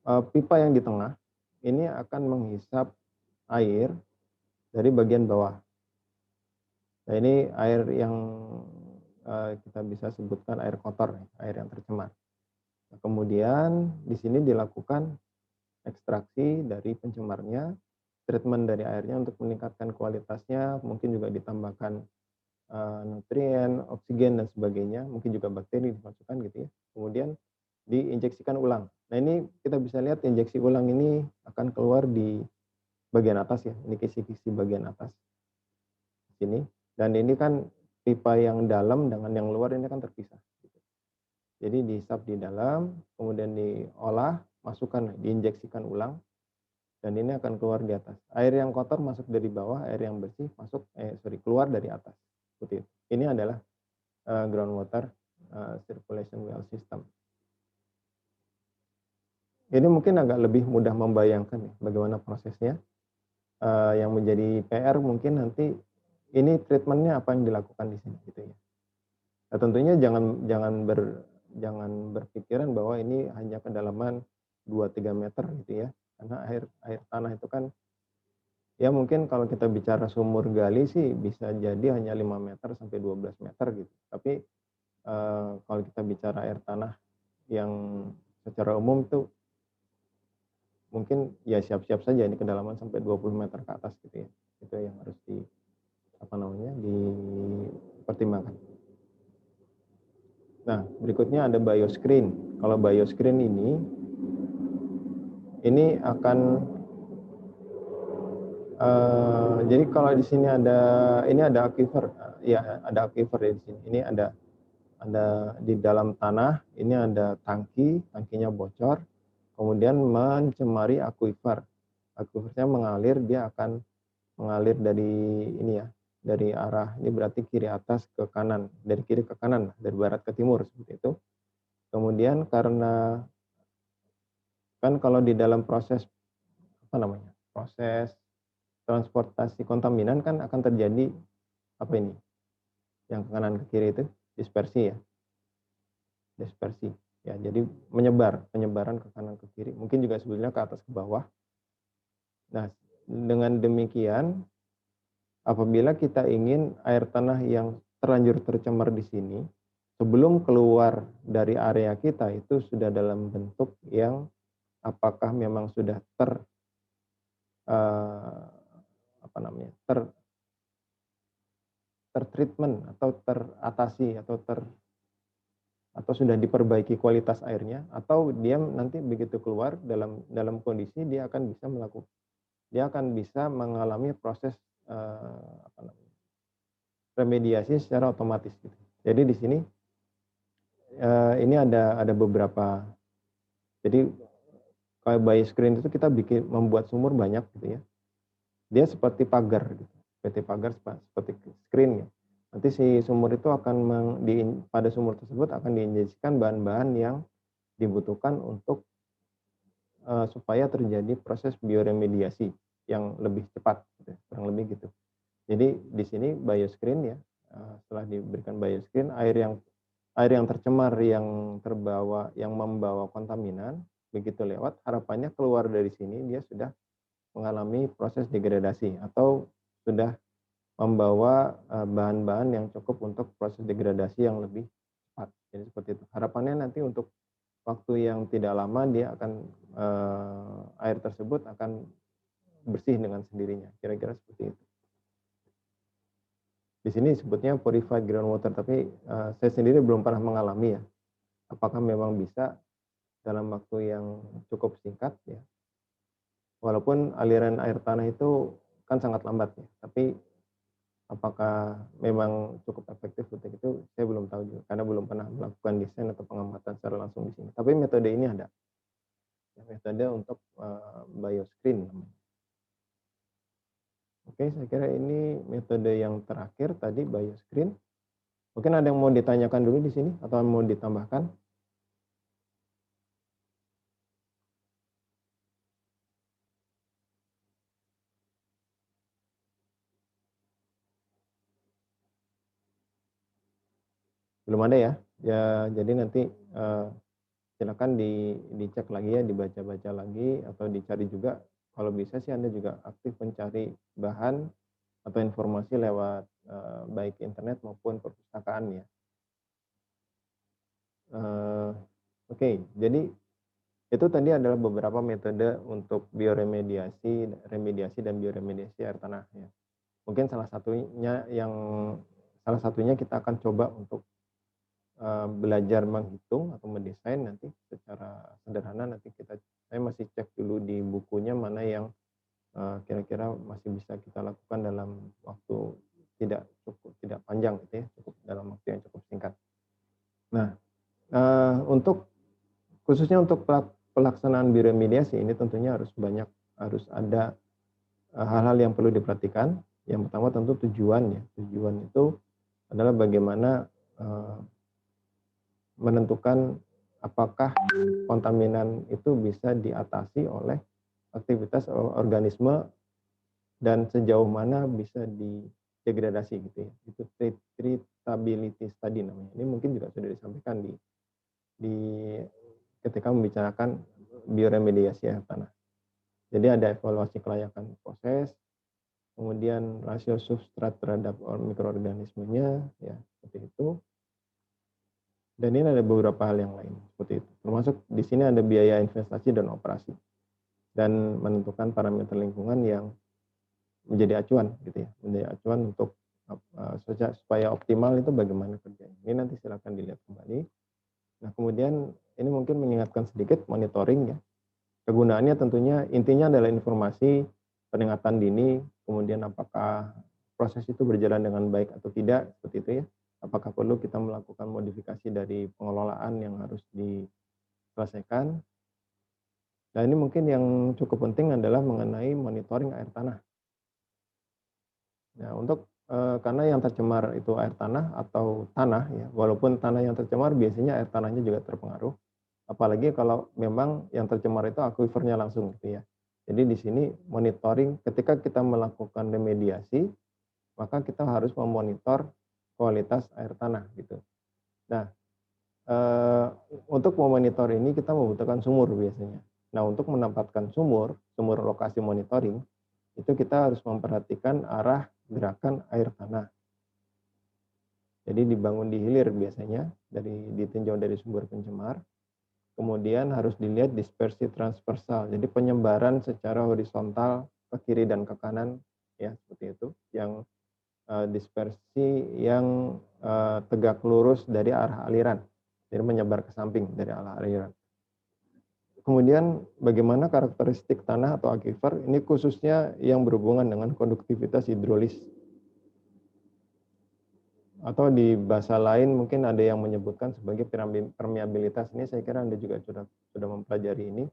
pipa yang di tengah ini akan menghisap air dari bagian bawah. Nah, ini air yang kita bisa sebutkan air kotor, air yang tercemar. Nah, kemudian di sini dilakukan ekstraksi dari pencemarnya, treatment dari airnya untuk meningkatkan kualitasnya, mungkin juga ditambahkan nutrien, oksigen dan sebagainya, mungkin juga bakteri dimasukkan gitu ya. Kemudian diinjeksikan ulang. Nah, ini kita bisa lihat injeksi ulang ini akan keluar di bagian atas ya. Ini kisi-kisi bagian atas sini. Dan ini kan pipa yang dalam dengan yang luar ini kan terpisah. Jadi dihisap di dalam, kemudian diolah, masukkan, diinjeksikan ulang, dan ini akan keluar di atas. Air yang kotor masuk dari bawah, air yang bersih keluar dari atas. Seperti itu. Ini adalah groundwater circulation well system. Ini mungkin agak lebih mudah membayangkan ya, bagaimana prosesnya. Yang menjadi PR mungkin nanti ini treatmentnya apa yang dilakukan di sini gitu ya. Nah, tentunya jangan berpikiran bahwa ini hanya kedalaman 2-3 meter gitu ya. Karena air tanah itu kan ya mungkin kalau kita bicara sumur gali sih bisa jadi hanya 5 meter sampai 12 meter gitu. Tapi kalau kita bicara air tanah yang secara umum tuh mungkin ya siap-siap saja ini kedalaman sampai 20 meter ke atas gitu ya. Itu yang harus dipertimbangkan. Nah, berikutnya ada bioscreen. Kalau bioscreen ini akan jadi kalau di sini ada aquifer. Ya, ada aquifer di sini. Ini ada di dalam tanah, ini ada tangkinya bocor, kemudian mencemari aquifer. Aquifernya mengalir, dia akan mengalir dari arah, ini berarti kiri atas ke kanan, dari kiri ke kanan, dari barat ke timur, seperti itu. Kemudian karena, kan kalau di dalam proses, proses transportasi kontaminan kan akan terjadi, yang ke kanan ke kiri itu, dispersi ya. Dispersi. Ya, jadi penyebaran ke kanan ke kiri, mungkin juga sebetulnya ke atas ke bawah. Nah, dengan demikian apabila kita ingin air tanah yang terlanjur tercemar di sini sebelum keluar dari area kita itu sudah dalam bentuk yang apakah memang sudah tertreatment atau teratasi atau sudah diperbaiki kualitas airnya, atau dia nanti begitu keluar dalam kondisi dia akan bisa mengalami proses remediasi secara otomatis gitu. Jadi di sini ini ada beberapa, jadi kalau bioscreen itu kita membuat sumur banyak gitu ya. Dia seperti pagar gitu. Seperti screen ya. Nanti si sumur itu pada sumur tersebut akan diinjeksikan bahan-bahan yang dibutuhkan untuk supaya terjadi proses bioremediasi yang lebih cepat, gitu, kurang lebih gitu. Jadi di sini bioscreen ya, setelah diberikan bioscreen, air yang tercemar yang membawa kontaminan begitu lewat, harapannya keluar dari sini dia sudah mengalami proses degradasi atau sudah membawa bahan-bahan yang cukup untuk proses degradasi yang lebih cepat. Jadi seperti itu. Harapannya nanti untuk waktu yang tidak lama dia akan air tersebut akan bersih dengan sendirinya. Kira-kira seperti itu. Di sini sebutnya purified groundwater, tapi saya sendiri belum pernah mengalami ya. Apakah memang bisa dalam waktu yang cukup singkat ya. Walaupun aliran air tanah itu kan sangat lambat ya, tapi apakah memang cukup efektif untuk itu, saya belum tahu juga, karena belum pernah melakukan desain atau pengamatan secara langsung di sini. Tapi metode ini ada, metode untuk bioscreen. Oke, saya kira ini metode yang terakhir tadi, bioscreen. Mungkin ada yang mau ditanyakan dulu di sini atau mau ditambahkan? Belum ada ya? Ya, jadi nanti silakan dicek lagi ya, dibaca-baca lagi atau dicari juga kalau bisa sih Anda juga aktif mencari bahan atau informasi lewat baik internet maupun perpustakaan ya. Oke, jadi itu tadi adalah beberapa metode untuk remediasi dan bioremediasi air tanah ya. Mungkin salah satunya kita akan coba untuk belajar menghitung atau mendesain nanti secara sederhana. Nanti saya masih cek dulu di bukunya mana yang kira-kira masih bisa kita lakukan dalam waktu tidak panjang gitu ya, cukup dalam waktu yang cukup singkat. Nah, khususnya untuk pelaksanaan bioremediasi ini tentunya harus ada hal-hal yang perlu diperhatikan. Yang pertama tentu tujuan ya. Tujuan itu adalah bagaimana menentukan apakah kontaminan itu bisa diatasi oleh aktivitas organisme dan sejauh mana bisa didegradasi gitu ya. Itu treatability study namanya. Ini mungkin juga sudah disampaikan di ketika membicarakan bioremediasi air tanah. Jadi ada evaluasi kelayakan proses, kemudian rasio substrat terhadap mikroorganismenya, ya seperti itu. Dan ini ada beberapa hal yang lain seperti itu. Termasuk di sini ada biaya investasi dan operasi, dan menentukan parameter lingkungan yang menjadi acuan gitu ya, menjadi acuan untuk supaya optimal itu bagaimana kerjanya. Ini nanti silakan dilihat kembali. Nah kemudian ini mungkin mengingatkan sedikit monitoring ya. Kegunaannya tentunya intinya adalah informasi peringatan dini, kemudian apakah proses itu berjalan dengan baik atau tidak, seperti itu ya. Apakah perlu kita melakukan modifikasi dari pengelolaan yang harus diselesaikan. Nah ini mungkin yang cukup penting adalah mengenai monitoring air tanah. Nah karena yang tercemar itu air tanah atau tanah ya, walaupun tanah yang tercemar biasanya air tanahnya juga terpengaruh. Apalagi kalau memang yang tercemar itu akuifernya langsung gitu ya. Jadi di sini monitoring ketika kita melakukan remediasi, maka kita harus memonitor kualitas air tanah gitu. Nah, untuk memonitor ini kita membutuhkan sumur biasanya. Nah, untuk menempatkan sumur lokasi monitoring, itu kita harus memperhatikan arah gerakan air tanah. Jadi dibangun di hilir biasanya, ditinjau dari sumber pencemar. Kemudian harus dilihat dispersi transversal, jadi penyebaran secara horizontal ke kiri dan ke kanan, ya seperti itu. Yang dispersi yang tegak lurus dari arah aliran, jadi menyebar ke samping dari arah aliran. Kemudian bagaimana karakteristik tanah atau aquifer, ini khususnya yang berhubungan dengan konduktivitas hidrolis. Atau di bahasa lain mungkin ada yang menyebutkan sebagai permeabilitas. Ini saya kira Anda juga sudah mempelajari ini.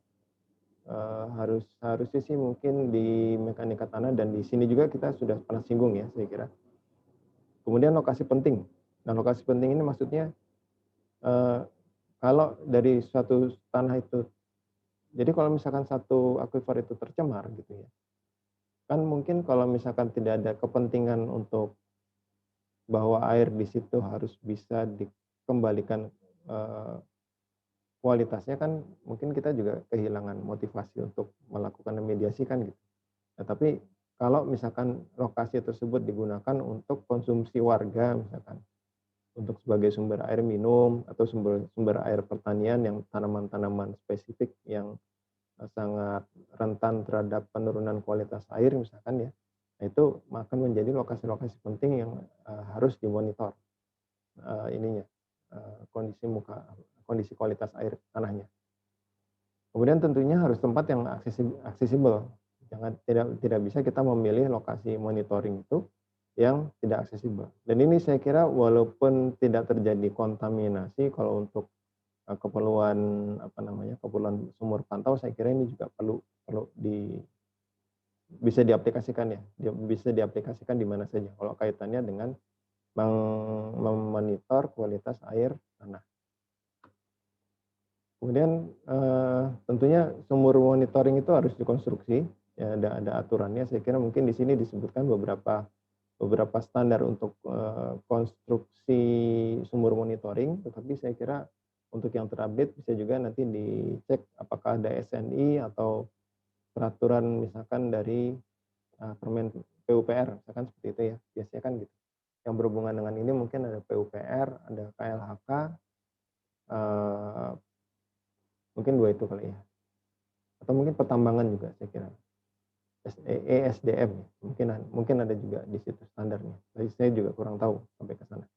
Harusnya sih mungkin di mekanika tanah, dan di sini juga kita sudah pernah singgung ya saya kira. Kemudian lokasi penting. Nah lokasi penting ini maksudnya kalau dari suatu tanah itu, jadi kalau misalkan satu aquifer itu tercemar gitu ya, kan mungkin kalau misalkan tidak ada kepentingan untuk bahwa air di situ harus bisa dikembalikan kualitasnya, kan mungkin kita juga kehilangan motivasi untuk melakukan remediasi kan gitu. Nah, tapi kalau misalkan lokasi tersebut digunakan untuk konsumsi warga misalkan, untuk sebagai sumber air minum atau sumber air pertanian yang tanaman-tanaman spesifik yang sangat rentan terhadap penurunan kualitas air misalkan ya, nah, itu akan menjadi lokasi-lokasi penting yang harus dimonitor kondisi kualitas air tanahnya. Kemudian tentunya harus tempat yang aksesibel. Tidak bisa kita memilih lokasi monitoring itu yang tidak aksesibel. Dan ini saya kira walaupun tidak terjadi kontaminasi, kalau untuk keperluan keperluan sumur pantau, saya kira ini juga perlu bisa diaplikasikan ya, bisa diaplikasikan di mana saja kalau kaitannya dengan memonitor kualitas air tanah. Kemudian tentunya sumur monitoring itu harus dikonstruksi, ya ada aturannya. Saya kira mungkin di sini disebutkan beberapa standar untuk konstruksi sumur monitoring, tetapi saya kira untuk yang terupdate bisa juga nanti dicek apakah ada SNI atau peraturan misalkan dari Permen PUPR, misalkan seperti itu ya, biasanya kan gitu. Yang berhubungan dengan ini mungkin ada PUPR, ada KLHK, mungkin 2 itu kali ya. Atau mungkin pertambangan juga saya kira. ESDM, mungkin ada juga di situ standarnya. Tapi saya juga kurang tahu sampai ke sana.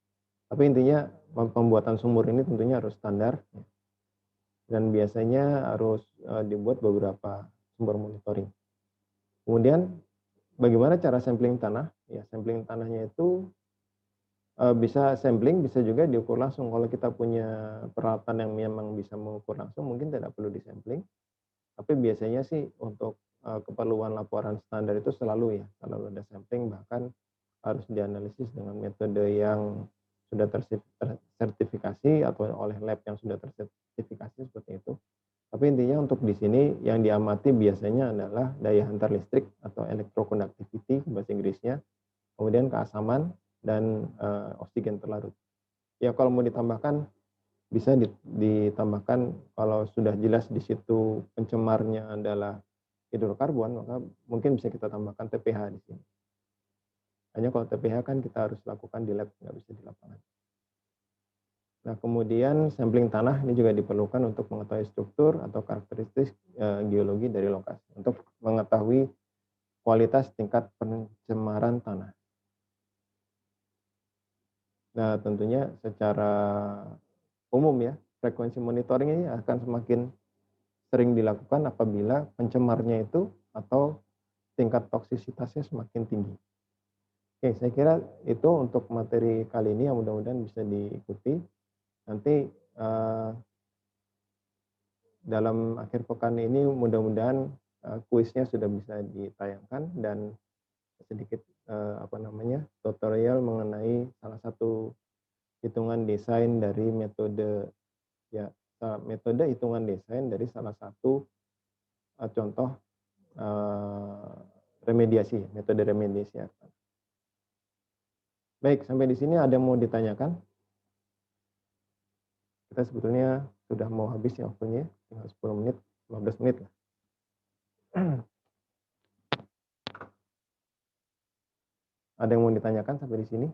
Tapi intinya pembuatan sumur ini tentunya harus standar ya. Dan biasanya harus dibuat beberapa sumber monitoring. Kemudian bagaimana cara sampling tanah? Ya, sampling tanahnya itu bisa sampling, bisa juga diukur langsung. Kalau kita punya peralatan yang memang bisa mengukur langsung, mungkin tidak perlu disampling. Tapi biasanya sih untuk keperluan laporan standar itu selalu ada sampling, bahkan harus dianalisis dengan metode yang sudah tersertifikasi atau oleh lab yang sudah tersertifikasi seperti itu. Tapi intinya untuk di sini yang diamati biasanya adalah daya hantar listrik atau electroconductivity bahasa Inggrisnya, kemudian keasaman dan oksigen terlarut. Ya kalau mau ditambahkan bisa ditambahkan kalau sudah jelas di situ pencemarnya adalah hidrokarbon, maka mungkin bisa kita tambahkan TPH di sini. Hanya kalau TPH kan kita harus lakukan di lab, nggak bisa di lapangan. Nah kemudian sampling tanah ini juga diperlukan untuk mengetahui struktur atau karakteristik geologi dari lokasi, untuk mengetahui kualitas tingkat pencemaran tanah. Nah tentunya secara umum ya, frekuensi monitoring ini akan semakin sering dilakukan apabila pencemarnya itu atau tingkat toksisitasnya semakin tinggi. Oke, saya kira itu untuk materi kali ini yang mudah-mudahan bisa diikuti. Nanti dalam akhir pekan ini mudah-mudahan kuisnya sudah bisa ditayangkan dan sedikit tutorial mengenai salah satu hitungan desain dari metode hitungan desain dari salah satu contoh remediasi, metode remediasi. Baik, sampai di sini ada yang mau ditanyakan? Kita sebetulnya sudah mau habis ya waktunya, tinggal 10 menit, 15 menit lah. Ada yang mau ditanyakan sampai di sini?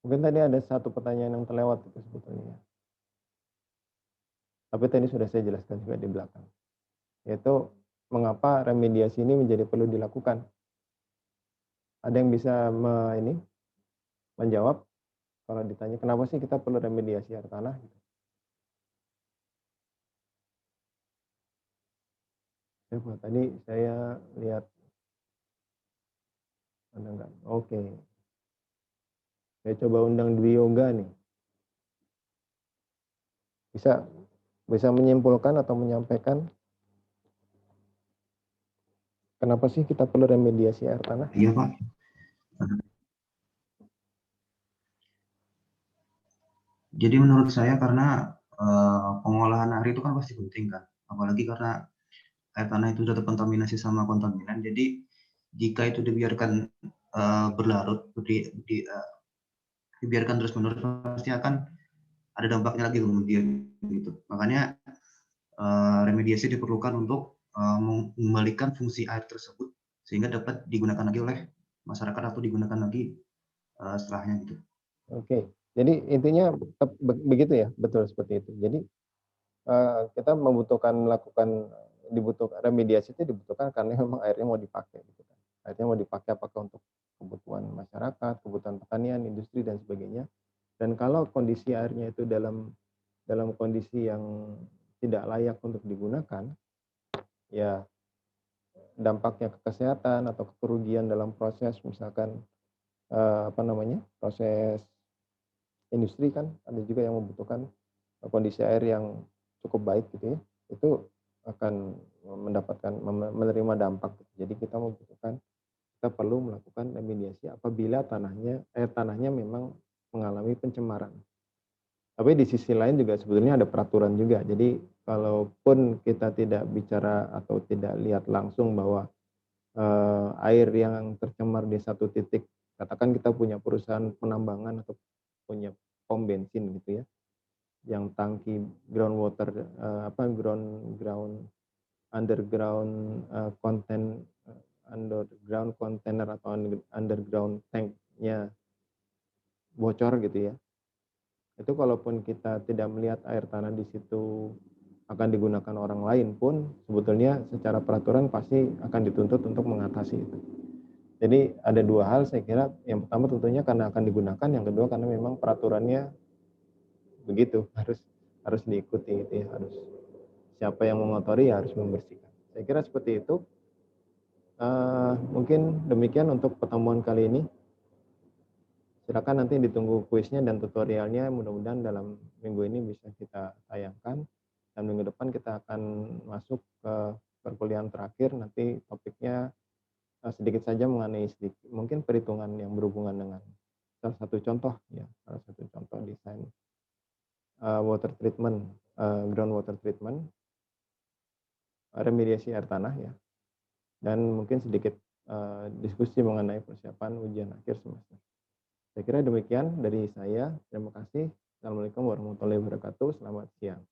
Mungkin tadi ada satu pertanyaan yang terlewat itu sebetulnya. Tapi tadi sudah saya jelaskan juga di belakang. Yaitu mengapa remediasi ini menjadi perlu dilakukan. Ada yang bisa menjawab kalau ditanya kenapa sih kita perlu remediasi air tanah? Tadi saya lihat ada enggak? Oke. Saya coba undang Dwi Yoga nih. Bisa menyimpulkan atau menyampaikan kenapa sih kita perlu remediasi air tanah? Iya Pak. Jadi menurut saya karena pengolahan air itu kan pasti penting kan. Apalagi karena air tanah itu sudah terkontaminasi sama kontaminan. Jadi jika itu dibiarkan berlarut, dibiarkan terus-menerus pasti akan ada dampaknya lagi kemudian gitu. Makanya remediasi diperlukan untuk mengembalikan fungsi air tersebut sehingga dapat digunakan lagi oleh masyarakat atau digunakan lagi setelahnya gitu. Oke, jadi intinya begitu ya, betul seperti itu. Jadi kita dibutuhkan remediasi itu dibutuhkan karena memang airnya mau dipakai gitu kan. Airnya mau dipakai apakah untuk kebutuhan masyarakat, kebutuhan pertanian, industri dan sebagainya. Dan kalau kondisi airnya itu dalam kondisi yang tidak layak untuk digunakan, ya dampaknya ke kesehatan atau kerugian dalam proses misalkan proses industri kan ada juga yang membutuhkan kondisi air yang cukup baik gitu ya, itu akan menerima dampak. Jadi kita perlu melakukan remediasi apabila air tanahnya memang mengalami pencemaran. Tapi di sisi lain juga sebetulnya ada peraturan juga. Jadi kalaupun kita tidak bicara atau tidak lihat langsung bahwa air yang tercemar di satu titik, katakan kita punya perusahaan penambangan atau punya pom bensin gitu ya, yang tangki groundwater underground underground container atau underground tanknya bocor gitu ya. Itu kalaupun kita tidak melihat air tanah di situ akan digunakan orang lain pun, sebetulnya secara peraturan pasti akan dituntut untuk mengatasi itu. Jadi ada dua hal saya kira, yang pertama tentunya karena akan digunakan, yang kedua karena memang peraturannya begitu, harus diikuti gitu ya, harus siapa yang mengotori ya harus membersihkan. Saya kira seperti itu. Mungkin demikian untuk pertemuan kali ini. Silakan nanti ditunggu kuisnya dan tutorialnya, mudah-mudahan dalam minggu ini bisa kita tayangkan. Dan minggu depan kita akan masuk ke perkuliahan terakhir, nanti topiknya sedikit saja mengenai mungkin perhitungan yang berhubungan dengan salah satu contoh desain water treatment, ground water treatment, remediasi air tanah ya, dan mungkin sedikit diskusi mengenai persiapan ujian akhir semester. Saya kira demikian dari saya. Terima kasih. Assalamualaikum warahmatullahi wabarakatuh. Selamat siang.